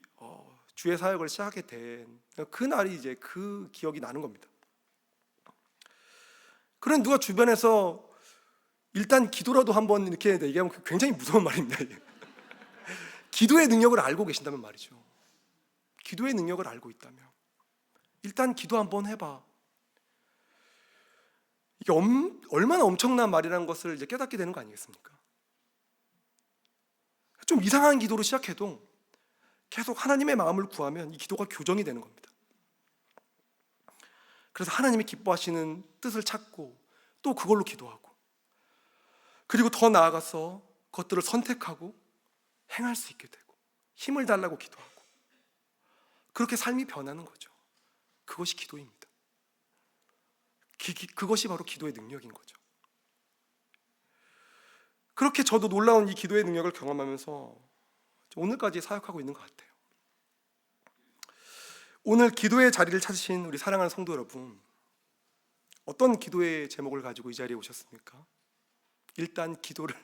Speaker 1: 주의 사역을 시작하게 된 그날이 이제 그 기억이 나는 겁니다. 그런 누가 주변에서 일단 기도라도 한번 이렇게 얘기하면 굉장히 무서운 말입니다. 기도의 능력을 알고 계신다면 말이죠. 기도의 능력을 알고 있다면 일단 기도 한번 해봐. 이게 얼마나 엄청난 말이라는 것을 이제 깨닫게 되는 거 아니겠습니까? 좀 이상한 기도로 시작해도 계속 하나님의 마음을 구하면 이 기도가 교정이 되는 겁니다. 그래서 하나님이 기뻐하시는 뜻을 찾고 또 그걸로 기도하고, 그리고 더 나아가서 그것들을 선택하고 행할 수 있게 되고 힘을 달라고 기도하고, 그렇게 삶이 변하는 거죠. 그것이 기도입니다. 그것이 바로 기도의 능력인 거죠. 그렇게 저도 놀라운 이 기도의 능력을 경험하면서 오늘까지 사역하고 있는 것 같아요. 오늘 기도의 자리를 찾으신 우리 사랑하는 성도 여러분, 어떤 기도의 제목을 가지고 이 자리에 오셨습니까? 일단 기도를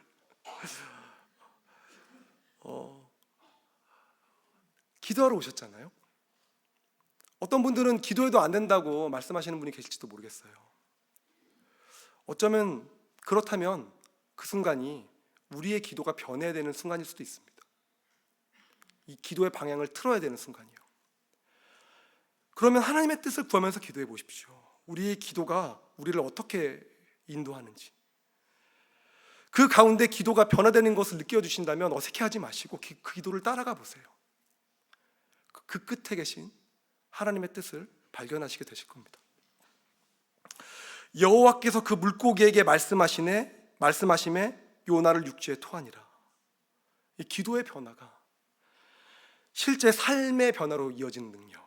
Speaker 1: 기도하러 오셨잖아요. 어떤 분들은 기도해도 안 된다고 말씀하시는 분이 계실지도 모르겠어요. 어쩌면 그렇다면 그 순간이 우리의 기도가 변해야 되는 순간일 수도 있습니다. 이 기도의 방향을 틀어야 되는 순간이요. 그러면 하나님의 뜻을 구하면서 기도해 보십시오. 우리의 기도가 우리를 어떻게 인도하는지, 그 가운데 기도가 변화되는 것을 느껴주신다면 어색해하지 마시고 그 기도를 따라가 보세요. 그 끝에 계신 하나님의 뜻을 발견하시게 되실 겁니다. 여호와께서 그 물고기에게 말씀하심에 요나를 육지에 토하니라. 이 기도의 변화가 실제 삶의 변화로 이어지는 능력,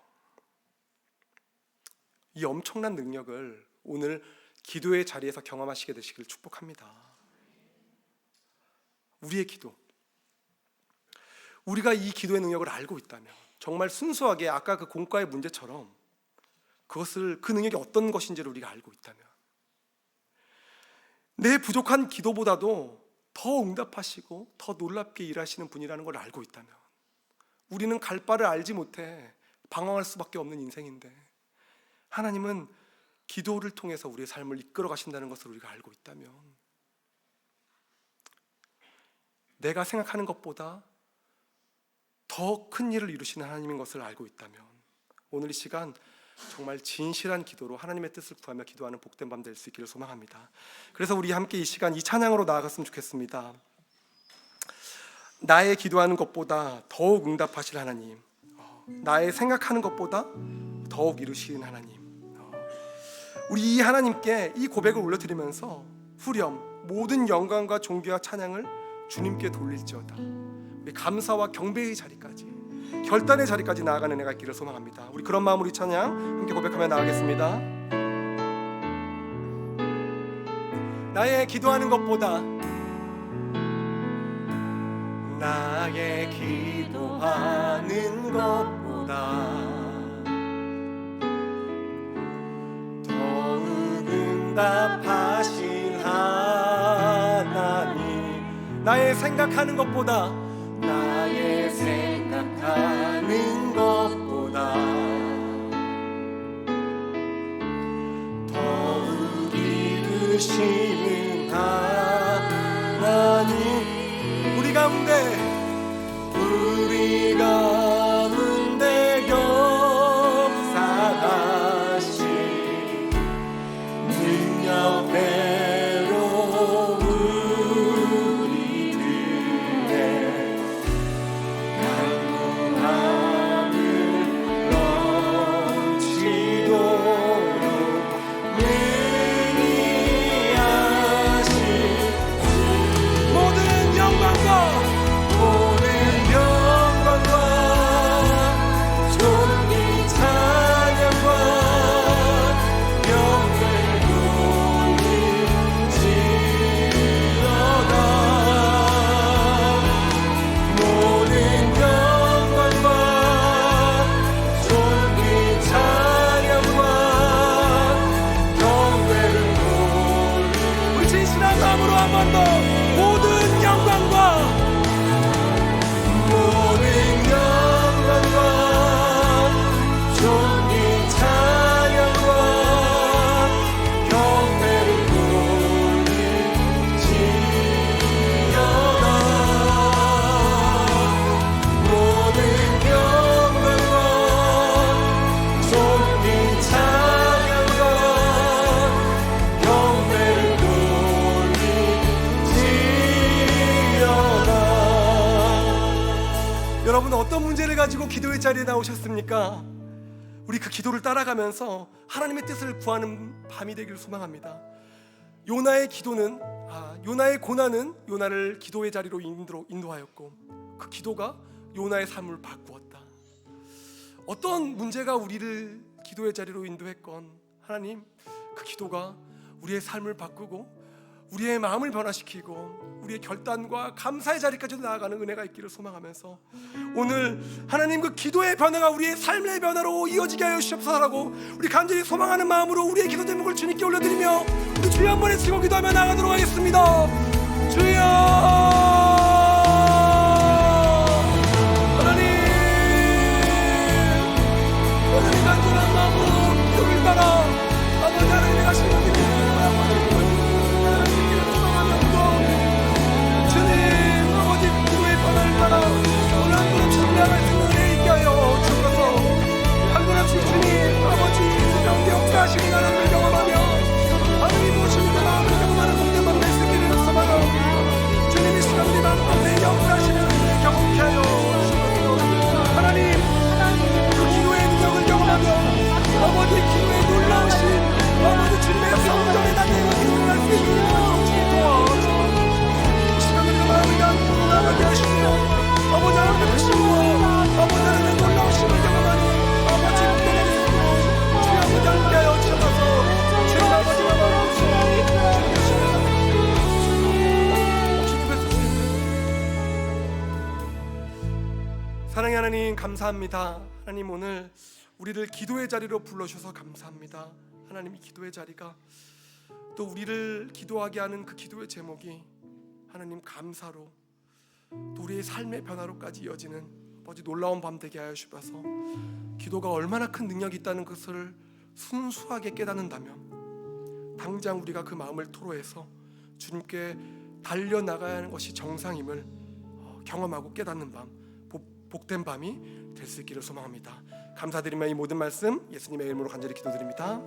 Speaker 1: 이 엄청난 능력을 오늘 기도의 자리에서 경험하시게 되시길 축복합니다. 우리의 기도, 우리가 이 기도의 능력을 알고 있다면 정말 순수하게 아까 그 공과의 문제처럼 그 능력이 어떤 것인지를 우리가 알고 있다면, 내 부족한 기도보다도 더 응답하시고 더 놀랍게 일하시는 분이라는 걸 알고 있다면, 우리는 갈 바를 알지 못해 방황할 수밖에 없는 인생인데 하나님은 기도를 통해서 우리의 삶을 이끌어 가신다는 것을 우리가 알고 있다면, 내가 생각하는 것보다 더 큰 일을 이루시는 하나님인 것을 알고 있다면, 오늘 이 시간 정말 진실한 기도로 하나님의 뜻을 구하며 기도하는 복된 밤 될 수 있기를 소망합니다. 그래서 우리 함께 이 시간 이 찬양으로 나아갔으면 좋겠습니다. 나의 기도하는 것보다 더욱 응답하실 하나님, 나의 생각하는 것보다 더욱 이루시는 하나님, 우리 이 하나님께 이 고백을 올려드리면서 후렴 모든 영광과 존귀와 찬양을 주님께 돌릴지어다. 우리 감사와 경배의 자리까지, 결단의 자리까지 나아가는 은혜가 있기를 소망합니다. 우리 그런 마음으로 이 찬양 함께 고백하며 나아가겠습니다. 나의 기도하는 것보다, 나의 기도하는 것보다 더욱 응답하신 하나님, 나의 생각하는 것보다, 나의 생각하는 것보다 더욱 이루시는 하나님, 우리 가운데 역사하신 능력대로 우리들의 강구함을 넘치도록 능히 하신 모든 영광과 존귀 찬양과 영광을 돌릴지어다. 모든 영광과 존귀 찬양과 경배를 돌릴, 우리 진실한 마음으로 한 번 더 모든 영광과 존귀 찬양과 경배를 돌릴지어다. 모든 영광과 존귀 찬양과 경배를 돌릴지어다. 여러분, 어떤 문제를 가지고 기도의 자리에 나오셨습니까? 우리 그 기도를 따라가면서 하나님의 뜻을 구하는 밤이 되기를 소망합니다. 요나의 기도는, 요나의 고난은 요나를 기도의 자리로 인도하였고, 그 기도가 요나의 삶을 바꾸었다. 어떤 문제가 우리를 기도의 자리로 인도했건 하나님, 그 기도가 우리의 삶을 바꾸고 우리의 마음을 변화시키고 우리의 결단과 감사의 자리까지도 나아가는 은혜가 있기를 소망하면서, 오늘 하나님 그 기도의 변화가 우리의 삶의 변화로 이어지게 하여 주시옵소서라고 우리 간절히 소망하는 마음으로 우리의 기도 제목을 주님께 올려드리며 우리 주여 한번 외치고 기도하며 나아가도록 하겠습니다. 주여 하나님, 하나님 간절한 마음으로 기도를 따라 아버지 하나님의 하시는 일을 하시는 하나님을 경험하며 하나님 오시는 마음을 경험하는 복된 밤 될 수 있기를 소망하옵니다. 주님이 감사합니다. 하나님, 오늘 우리를 기도의 자리로 불러주셔서 감사합니다. 하나님, 이 기도의 자리가 또 우리를 기도하게 하는 그 기도의 제목이 하나님 감사로 또 우리의 삶의 변화로까지 이어지는 아버지 놀라운 밤 되게 하여 주셔서 기도가 얼마나 큰 능력이 있다는 것을 순수하게 깨닫는다면 당장 우리가 그 마음을 토로해서 주님께 달려나가야 하는 것이 정상임을 경험하고 깨닫는 밤, 복된 밤이 될 수 있기를 소망합니다. 감사드리며 이 모든 말씀 예수님의 이름으로 간절히 기도드립니다.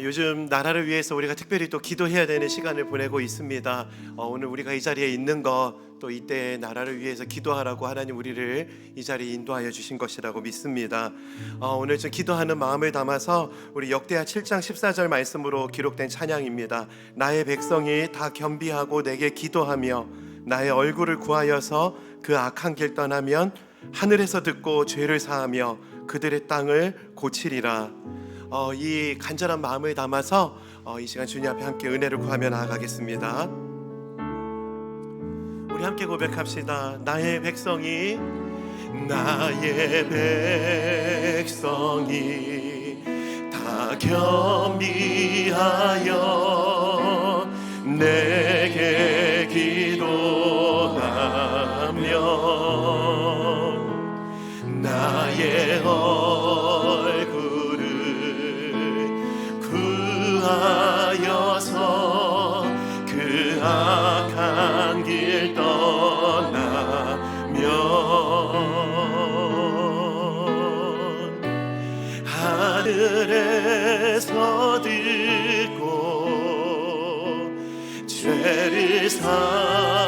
Speaker 2: 요즘 나라를 위해서 우리가 특별히 또 기도해야 되는 시간을 보내고 있습니다. 오늘 우리가 이 자리에 있는 것, 또 이때 나라를 위해서 기도하라고 하나님 우리를 이 자리에 인도하여 주신 것이라고 믿습니다. 오늘 좀 기도하는 마음을 담아서 우리 역대하 7장 14절 말씀으로 기록된 찬양입니다. 나의 백성이 다 겸비하고 내게 기도하며 나의 얼굴을 구하여서 그 악한 길 떠나면 하늘에서 듣고 죄를 사하며 그들의 땅을 고치리라. 이 간절한 마음을 담아서 이 시간 주님 앞에 함께 은혜를 구하며 나아가겠습니다. 우리 함께 고백합시다. 나의 백성이 다 겸비하여 내게 기도하며 나의 얼굴을 구하여서 그 악한 길 떠나면 하늘에서 듣고 죄를 사하며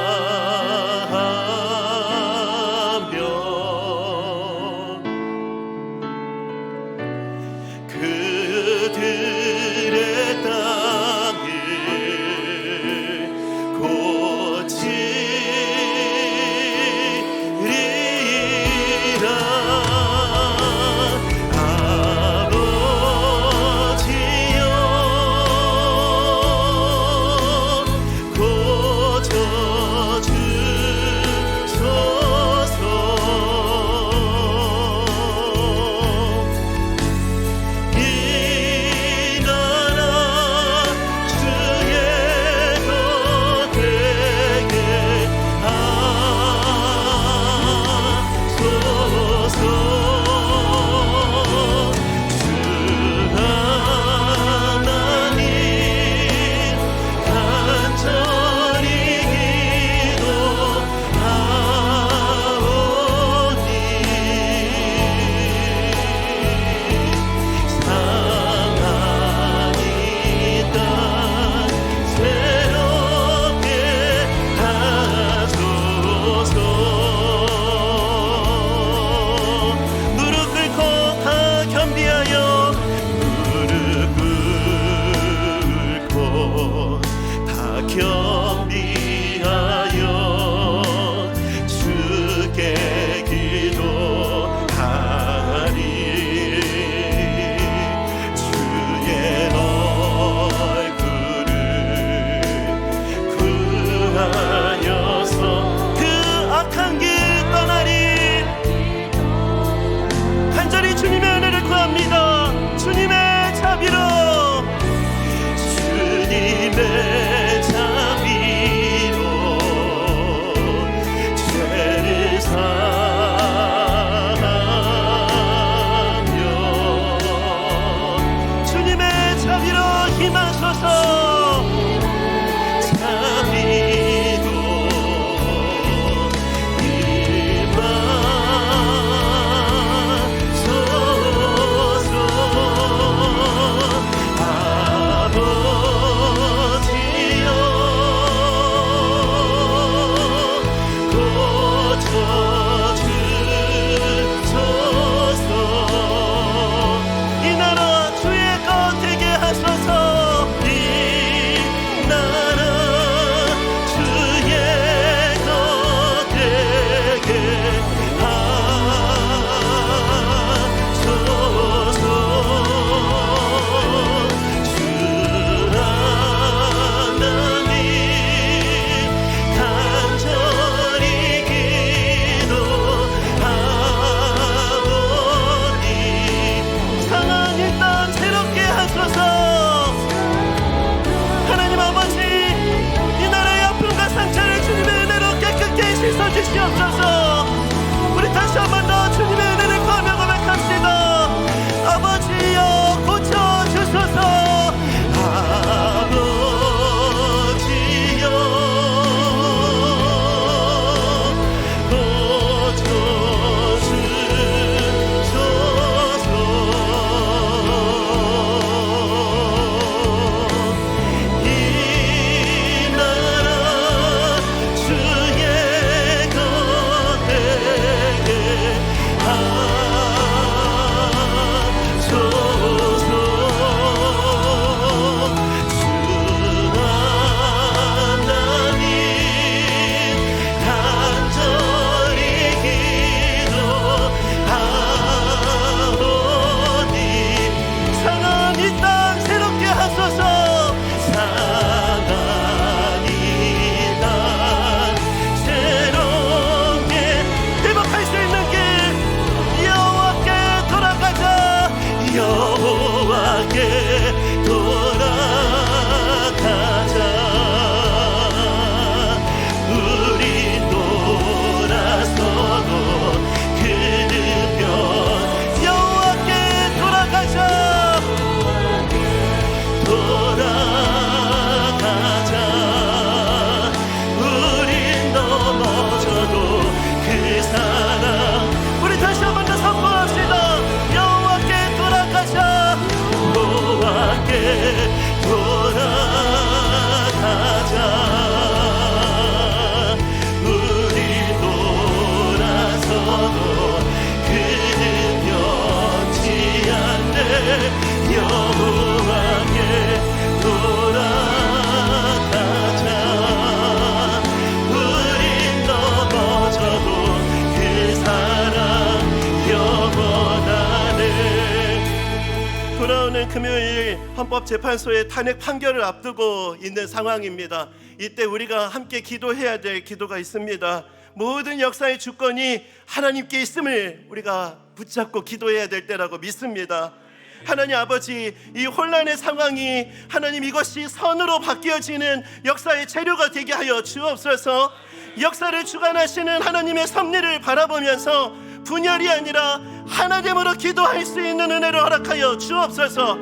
Speaker 2: 주시옵소서. 우리 다시 한 번 더 주님의 은혜를 구하며 고백합시다. 아버지여 고쳐주소서. 아버지여 고쳐주소서. 이 나라 주의 것에게 하소서. 주 하나님 간절히 기도하오니 상한 이 땅 새롭게 하소서. 상한 이 땅 새롭게 회복할 수 있는 길 여호와께 돌아가자. 여호와께 돌아가자. 우리 돌아서도 그르면 여호와께 돌아가자. 돌아가자. 우린 넘어져도 그 사랑 우리 다시 한 번 더 선포합시다. 여호와께 돌아가자. 여호와께 돌아가자. 우리 돌아서도 그는 변치 않네. 여호와께 돌아가자. 우린 넘어져도 그 사랑 영원하네. 돌아오는 금요일 헌법재판소의 탄핵 판결을 앞두고 있는 상황입니다. 이때 우리가 함께 기도해야 될 기도가 있습니다. 모든 역사의 주권이 하나님께 있음을 우리가 붙잡고 기도해야 될 때라고 믿습니다. 하나님 아버지, 이 혼란의 상황이 하나님 이것이 선으로 바뀌어지는 역사의 재료가 되게 하여 주옵소서. 역사를 주관하시는 하나님의 섭리를 바라보면서 분열이 아니라 하나됨으로 기도할 수 있는 은혜를 허락하여 주옵소서.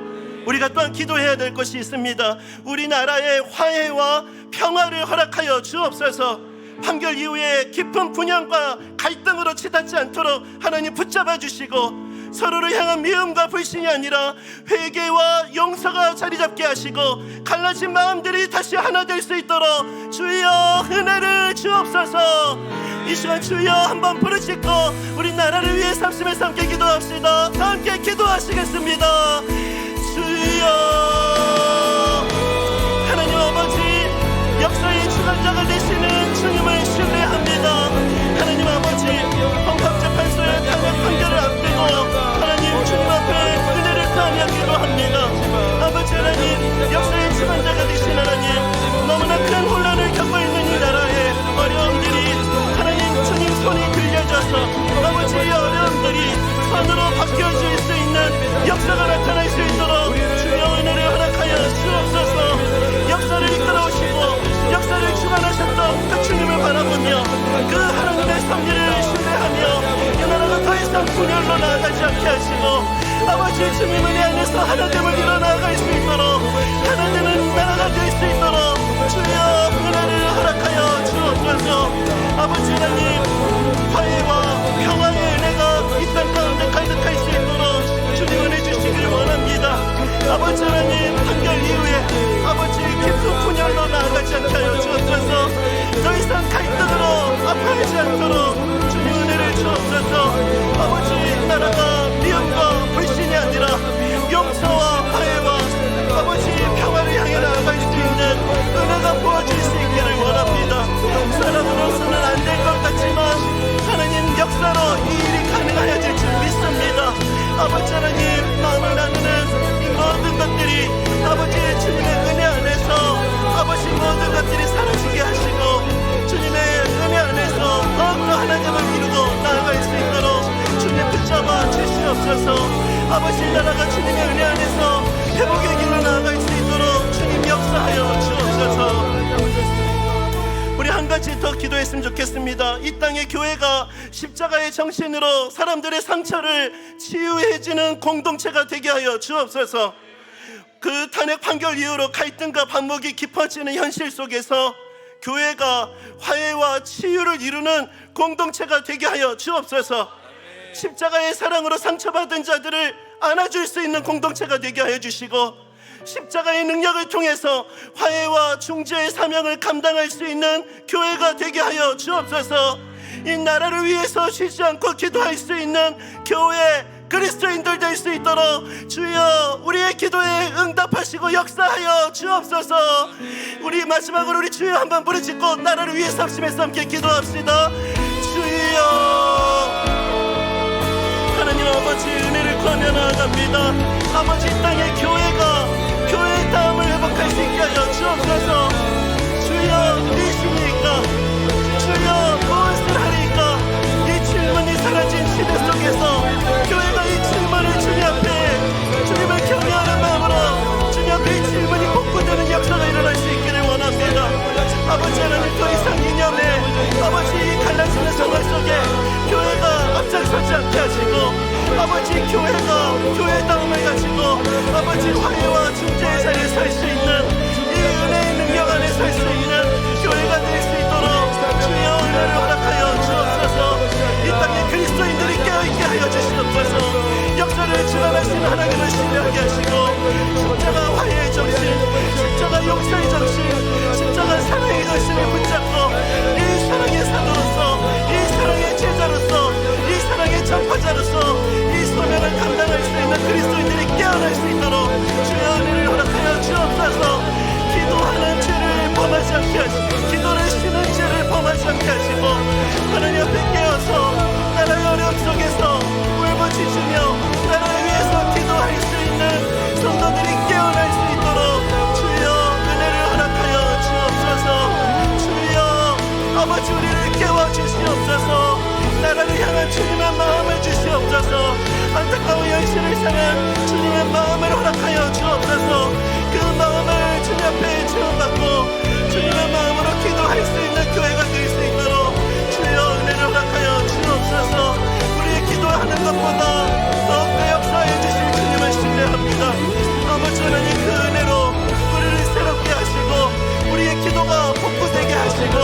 Speaker 2: 우리가 또한 기도해야 될 것이 있습니다. 우리나라의 화해와 평화를 허락하여 주옵소서. 판결 이후에 깊은 분열과 갈등으로 치닫지 않도록 하나님 붙잡아 주시고, 서로를 향한 미움과 불신이 아니라 회개와 용서가 자리 잡게 하시고, 갈라진 마음들이 다시 하나 될 수 있도록 주여 은혜를 주옵소서. 이 시간 주여 한번 부르짖고 우리 나라를 위해 삼심에서 함께 기도합시다. 다 함께 기도하시겠습니다. 주여. 하나님 아버지, 역사의 주관자가 되시는 주님을 신뢰합니다. 하나님 아버지, 헌법재판소의 탄핵 판결을 앞두고 하나님 주님 앞에 은혜를 구하며 기도합니다. 아버지 하나님, 역사의 주관자가 되신 하나님, 너무나 큰 혼란을 겪고 있는 이 나라의 어려움들이 하나님 주님 손이 들려져서 아버지 이 어려움들이 선으로 바뀌어질 수 있는 역사가 나타날 수 있도록 주여 은혜를 허락하여 주옵소서. 역사를 이끌어오시고 역사를 주관하셨던 그 주님을 바라보며 그 하나님의 섭리를 신뢰하며 이 나라가 더 이상 분열로 나아가지 않게 하시고, 아버지 주님 은혜 안에서 하나됨을 이뤄나갈 수 있도록, 하나님은 나라가 될 수 있도록 주여 은혜를 허락하여 주옵소서. 아버지 하나님, 화해와 평화의 은혜가 이 땅 가운데 가득할 수 있도록 주님 은혜 주시길 원합니다. 아버지 하나님, 판결 이후에 아버지 깊은 분열로 나아가지 않게 하여 주옵소서. 더 이상 갈등으로 아파하지 않도록 주님 은혜를 주옵소서. 아버지 나라가 미움과 불신이 아니라 용서와 화해와 아버지 평화를 향해 나아갈 수 있는 은혜가 부어질 수 있기를 원합니다. 사람으로서는 안 될 것 같지만 하나님 역사로 이 일이 가능하여질 줄 믿습니다. 아버지 하나님, 마음을 나누는 이 모든 것들이 아버지 주님의 은혜 안에서 아버지 모든 것들이 사라지게 하시고 주님의 은혜 안에서 더욱더 하나님을 이루고 나아갈 수 있도록 주님 붙잡아 주시옵소서. 아버지 나라가 주님의 은혜 안에서 회복의 길로 나아갈 수 있도록 주님 역사하여 주옵소서. 우리 한 가지 더 기도했으면 좋겠습니다. 이 땅의 교회가 십자가의 정신으로 사람들의 상처를 치유해주는 공동체가 되게 하여 주옵소서. 그 탄핵 판결 이후로 갈등과 반목이 깊어지는 현실 속에서 교회가 화해와 치유를 이루는 공동체가 되게 하여 주옵소서. 십자가의 사랑으로 상처받은 자들을 안아줄 수 있는 공동체가 되게 하여 주시고, 십자가의 능력을 통해서 화해와 중재의 사명을 감당할 수 있는 교회가 되게 하여 주옵소서. 이 나라를 위해서 쉬지 않고 기도할 수 있는 교회 그리스도인들 될 수 있도록 주여 우리의 기도에 응답하시고 역사하여 주옵소서. 우리 마지막으로 우리 주여 한번 부르짖고 나라를 위해서 합심해서 함께 기도합시다. 주여, 하나님 아버지 은혜를 구하며 나아갑니다. 아버지, 이 땅의 교회가 교회의 다음을 회복할 수 있게 하여 주옵소서. 주여, 이십니까? 주여, 무엇을 하리까? 이 질문이 사라진 시대 속에서 교회가 이 질문을 주님 앞에 주님을 경외하는 마음으로 주님 앞에 이 질문이 복구되는 역사가 일어날 수 있기를 원합니다. 아버지 하나님, 더 이상 이념에 아버지 이 갈라지는 상황 속에 교회가 앞장서지 않게 하시고, 아버지 교회가 교회다움을 가지고 아버지 화해와 중재의 자리에 설 수 있는 이 은혜의 능력 안에 설 수 있는 교회가 될 수 있도록 주여 은혜를 허락하여 주옵소서. 이 땅에 그리스도인들이 깨어있게 하여 주시옵소서. 역사를 주관하시는 하나님을 신뢰하게 하시고, 십자가 화해의 정신, 십자가 용서의 정신, 십자가 사랑의 정신을 붙잡고 이 사랑의 사도로서, 이 사랑의 제자로서, 이 사랑의 전파자로서 이 소명을 감당할 수 있는 그리스도인들이 깨어날 수 있도록 주여 은혜를 허락하여 주옵소서. 기도하는 죄를 범하지 않게 하시고, 기도를 쉬는 죄를 범하지 않게 하시고, 하나님 앞에 깨어서 나라의 어려움 속에서 울부짖으며 나라를 위해서 기도할 수 있는 성도들이 깨어날 수 있도록 주여 은혜를 허락하여 주옵소서. 주여 아버지, 우리를 깨워주시옵소서. 나라를 향한 주님의 마음을 주시옵소서. 안타까운 현실을 향한 주님의 마음을 허락하여 주옵소서. 그 마음을 주님 앞에 채워받고 주님의 마음으로 기도할 수 있는 교회가 될 수 있도록 주여 은혜를 허락하여 주옵소서. 우리의 기도하는 것보다 더욱더 역사해 주실 주님을 신뢰합니다. 아버지 하나님, 그 은혜로 우리를 새롭게 하시고 우리의 기도가 복구되게 하시고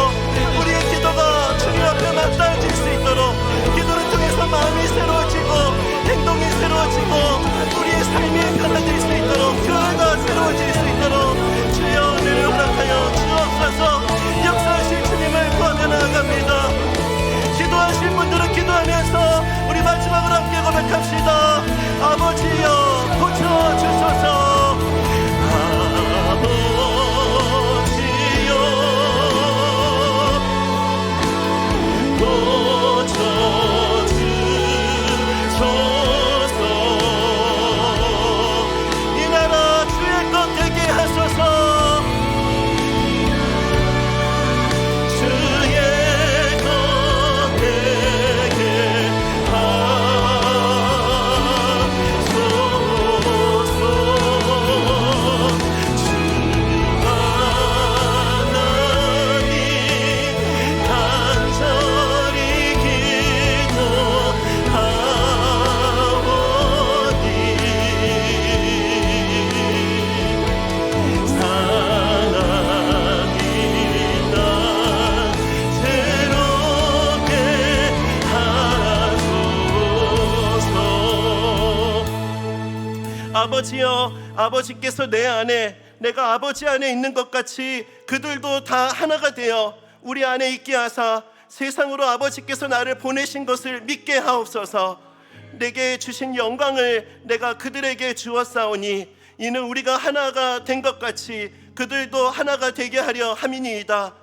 Speaker 2: 우리의 기도가 주님 앞에 맞닿아질 수 있도록, 기도를 통해서 마음이 새로워지고 행동이 새로워지고 우리의 삶이 변화될 수 있도록, 교회가 새로워질 수 있도록 주여 은혜를 허락하여 주옵소서. 역사하실 주님을 구하며 나아갑니다. 기도하신 분들은 기도하면서 우리 마지막으로 함께 고백합시다. 아버지여 고쳐주소서. 아버지여, 아버지께서 내 안에, 내가 아버지 안에 있는 것 같이 그들도 다 하나가 되어 우리 안에 있게 하사 세상으로 아버지께서 나를 보내신 것을 믿게 하옵소서. 내게 주신 영광을 내가 그들에게 주었사오니 이는 우리가 하나가 된 것 같이 그들도 하나가 되게 하려 함이니이다.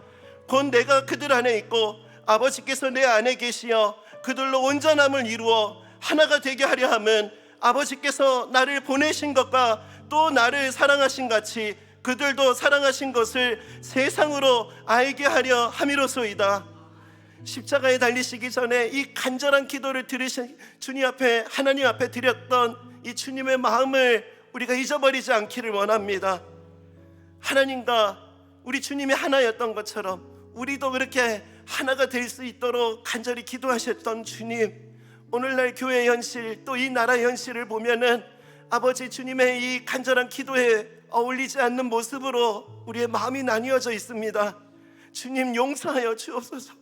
Speaker 2: 곧 내가 그들 안에 있고 아버지께서 내 안에 계시어 그들로 온전함을 이루어 하나가 되게 하려 함은 아버지께서 나를 보내신 것과 또 나를 사랑하신 같이 그들도 사랑하신 것을 세상으로 알게 하려 함이로소이다. 십자가에 달리시기 전에 이 간절한 기도를 들으신 주님 앞에, 하나님 앞에 드렸던 이 주님의 마음을 우리가 잊어버리지 않기를 원합니다. 하나님과 우리 주님이 하나였던 것처럼 우리도 그렇게 하나가 될 수 있도록 간절히 기도하셨던 주님, 오늘날 교회 현실 또 이 나라 현실을 보면은 아버지 주님의 이 간절한 기도에 어울리지 않는 모습으로 우리의 마음이 나뉘어져 있습니다. 주님 용서하여 주옵소서.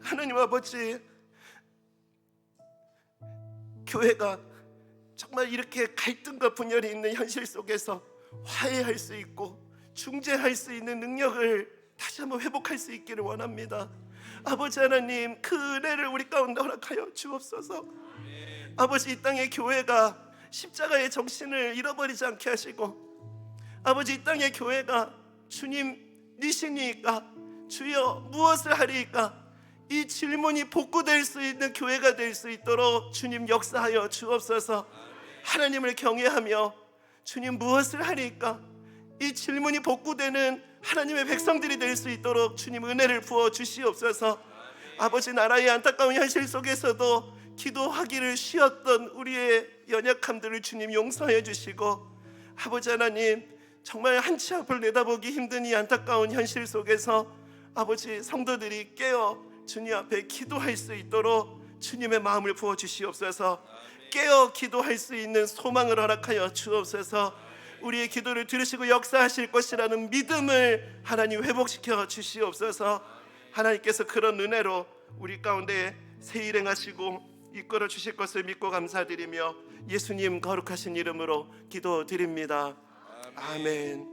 Speaker 2: 하나님 아버지, 교회가 정말 이렇게 갈등과 분열이 있는 현실 속에서 화해할 수 있고 중재할 수 있는 능력을 다시 한번 회복할 수 있기를 원합니다. 아버지 하나님, 그 은혜를 우리 가운데 허락하여 주옵소서. 아버지, 이 땅의 교회가 십자가의 정신을 잃어버리지 않게 하시고, 아버지, 이 땅의 교회가 주님이시니까 주여 무엇을 하리이까, 이 질문이 복구될 수 있는 교회가 될 수 있도록 주님 역사하여 주옵소서. 하나님을 경외하며 주님 무엇을 하리이까, 이 질문이 복구되는 하나님의 백성들이 될 수 있도록 주님 은혜를 부어 주시옵소서. 아버지, 나라의 안타까운 현실 속에서도 기도하기를 쉬었던 우리의 연약함들을 주님 용서해 주시고, 아버지 하나님, 정말 한 치 앞을 내다보기 힘든 이 안타까운 현실 속에서 아버지, 성도들이 깨어 주님 앞에 기도할 수 있도록 주님의 마음을 부어 주시옵소서. 깨어 기도할 수 있는 소망을 허락하여 주옵소서. 우리의 기도를 들으시고 역사하실 것이라는 믿음을 하나님 회복시켜 주시옵소서. 하나님께서 그런 은혜로 우리 가운데 새 일행하시고 이끌어 주실 것을 믿고 감사드리며 예수님 거룩하신 이름으로 기도드립니다. 아멘.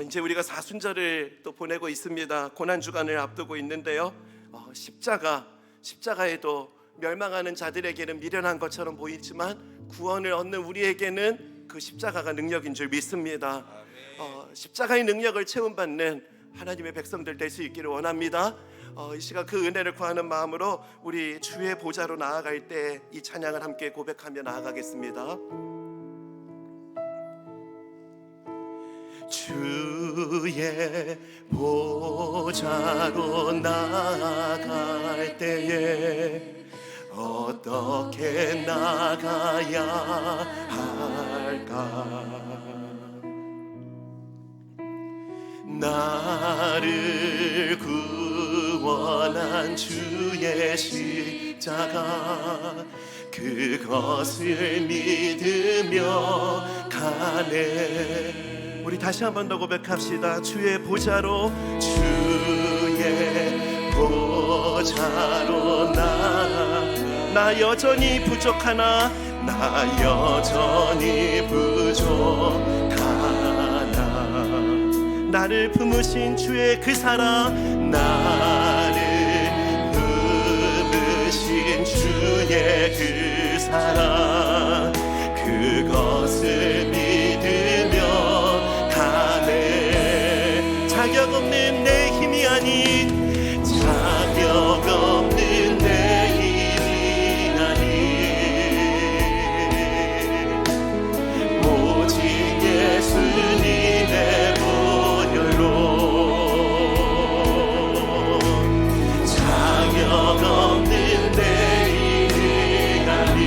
Speaker 2: 이제 우리가 사순절을 또 보내고 있습니다. 고난주간을 앞두고 있는데요, 십자가에도 멸망하는 자들에게는 미련한 것처럼 보이지만 구원을 얻는 우리에게는 그 십자가가 능력인 줄 믿습니다. 십자가의 능력을 체험받는 하나님의 백성들 될 수 있기를 원합니다. 이 시간 그 은혜를 구하는 마음으로 우리 주의 보좌로 나아갈 때 이 찬양을 함께 고백하며 나아가겠습니다. 주의 보좌로 나아갈 때에 어떻게 나가야 할까? 나를 구원한 주의 십자가, 그것을 믿으며 가네. 우리 다시 한 번 더 고백합시다. 주의 보좌로, 주의 보좌로 나 여전히 부족하나, 나 여전히 부족하나, 나를 품으신 주의 그 사랑, 나를 품으신 주의 그 사랑, 그것을 믿으며 가네. 자격 없는 내 힘이 아닌, 자격 없는 내 힘이 아닌, 오직 예수님의 보혈로, 자격 없는 내 힘이 아닌,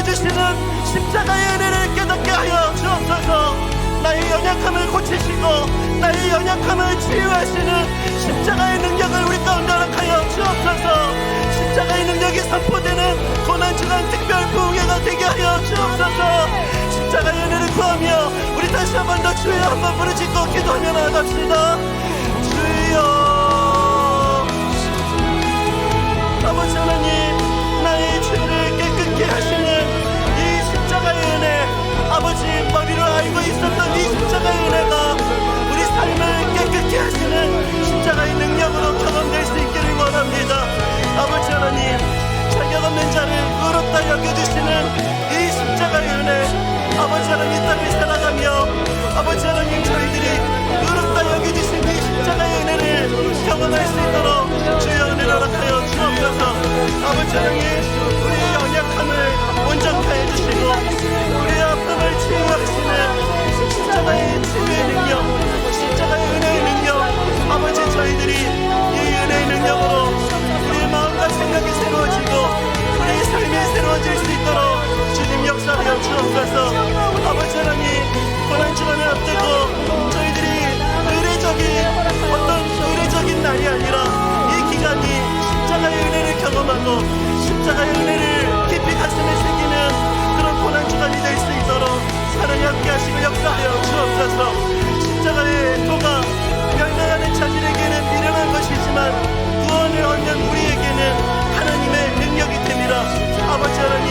Speaker 2: 주시는 십자가의 은혜를 깨닫게 하여 주옵소서. 나의 연약함을 고치시고 나의 연약함을 치유하시는 십자가의 능력을 우리 가운데 허락하여 주옵소서. 십자가의 능력이 선포되는 고난주간 특별 부흥회가 되게 하여 주옵소서. 십자가의 은혜를 구하며 우리 다시 한 번 더 주여 한번 부르짖고 기도하며 나아갑시다. 주여. 아버지 하나님, 나의 죄를 깨끗게 하시는 이 십자가의 은혜, 아버지 머리로 알고 있었던 이 십자가의 은혜가 우리 삶을 깨끗게 하시는 십자가의 능력으로 경험될 수 있기를 원합니다. 아버지 하나님, 자격 없는 자를 의롭다 여겨주시는 이 십자가의 은혜, 아버지 하나님 이 땅을 살아가며 아버지 하나님 저희들이 의롭다 여겨주신 이 십자가의 은혜를 경험할 수 있도록 주의 은혜를 허락하여 주옵소서. 아버지 하나님, 우리의 연약함을 온전케 해주시고 우리의 아픔을 치유하시는 십자가의 치유의 능력, 십자가의 은혜의 능력, 아버지 저희들이 이 은혜의 능력으로 우리의 마음과 생각이 새로워지고 우리의 삶이 새로워질 수 있도록 주님 역사하여 주옵소서. 아버지 하나님, 고난주간을 앞두고 저희들이 의례적인 날이 아니라 이 기간이 십자가의 은혜를 경험하고 십자가의 은혜를 깊이 가슴에 새기는 그런 고난주간이 될 수 있도록 하나님 함께 하시고 역사하여 주옵소서. 십자가의 도가 멸망하는 자들에게는 미련한 것이지만 구원을 얻는 우리에게는 하나님의 능력이 됩니다. 아버지 하나님,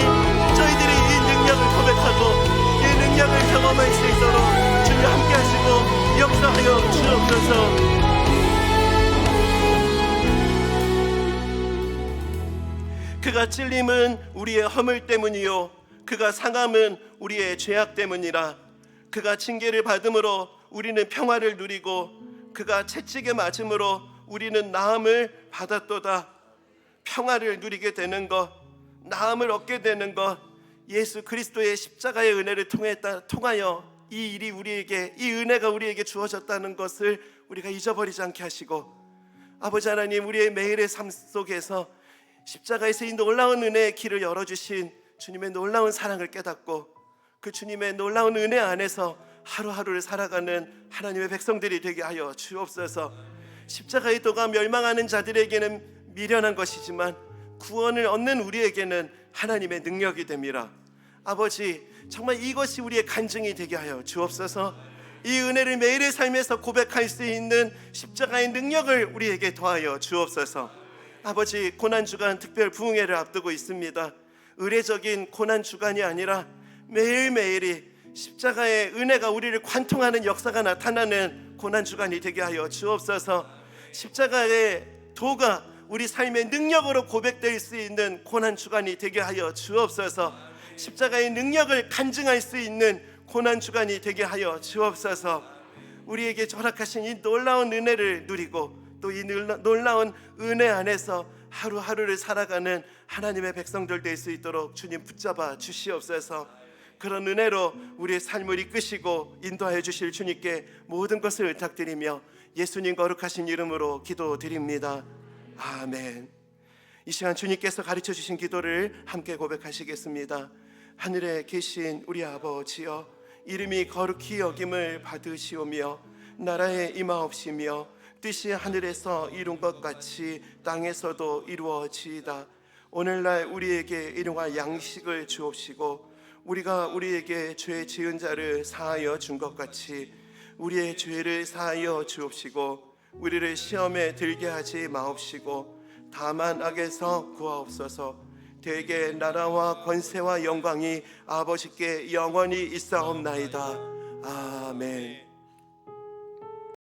Speaker 2: 저희들이 이 능력을 고백하고 이 능력을 경험할 수 있도록 주님 함께 하시고 역사하여 주옵소서. 그가 찔림은 우리의 허물 때문이요 그가 상함은 우리의 죄악 때문이라. 그가 징계를 받음으로 우리는 평화를 누리고 그가 채찍에 맞음으로 우리는 나음을 받았도다. 평화를 누리게 되는 것, 나음을 얻게 되는 것, 예수 그리스도의 십자가의 은혜를 통하여 이 일이 우리에게, 이 은혜가 우리에게 주어졌다는 것을 우리가 잊어버리지 않게 하시고, 아버지 하나님, 우리의 매일의 삶 속에서 십자가에서 이 놀라운 은혜의 길을 열어주신 주님의 놀라운 사랑을 깨닫고 그 주님의 놀라운 은혜 안에서 하루하루를 살아가는 하나님의 백성들이 되게 하여 주옵소서. 십자가의 도가 멸망하는 자들에게는 미련한 것이지만 구원을 얻는 우리에게는 하나님의 능력이 됩니다. 아버지, 정말 이것이 우리의 간증이 되게 하여 주옵소서. 이 은혜를 매일의 삶에서 고백할 수 있는 십자가의 능력을 우리에게 더하여 주옵소서. 아버지, 고난주간 특별 부흥회를 앞두고 있습니다. 의례적인 고난주간이 아니라 매일매일이 십자가의 은혜가 우리를 관통하는 역사가 나타나는 고난주간이 되게 하여 주옵소서. 십자가의 도가 우리 삶의 능력으로 고백될 수 있는 고난주간이 되게 하여 주옵소서. 십자가의 능력을 간증할 수 있는 고난주간이 되게 하여 주옵소서. 우리에게 허락하신 이 놀라운 은혜를 누리고 또 이 놀라운 은혜 안에서 하루하루를 살아가는 하나님의 백성들 될 수 있도록 주님 붙잡아 주시옵소서. 그런 은혜로 우리의 삶을 이끄시고 인도하여 주실 주님께 모든 것을 의탁드리며 예수님 거룩하신 이름으로 기도드립니다. 아멘. 이 시간 주님께서 가르쳐 주신 기도를 함께 고백하시겠습니다. 하늘에 계신 우리 아버지여, 이름이 거룩히 여김을 받으시오며 나라에 임하옵시며 뜻이 하늘에서 이룬 것 같이 땅에서도 이루어지이다. 오늘날 우리에게 일용할 양식을 주옵시고 우리가 우리에게 죄 지은 자를 사하여 준 것 같이 우리의 죄를 사하여 주옵시고 우리를 시험에 들게 하지 마옵시고 다만 악에서 구하옵소서. 대개 나라와 권세와 영광이 아버지께 영원히 있사옵나이다. 아멘.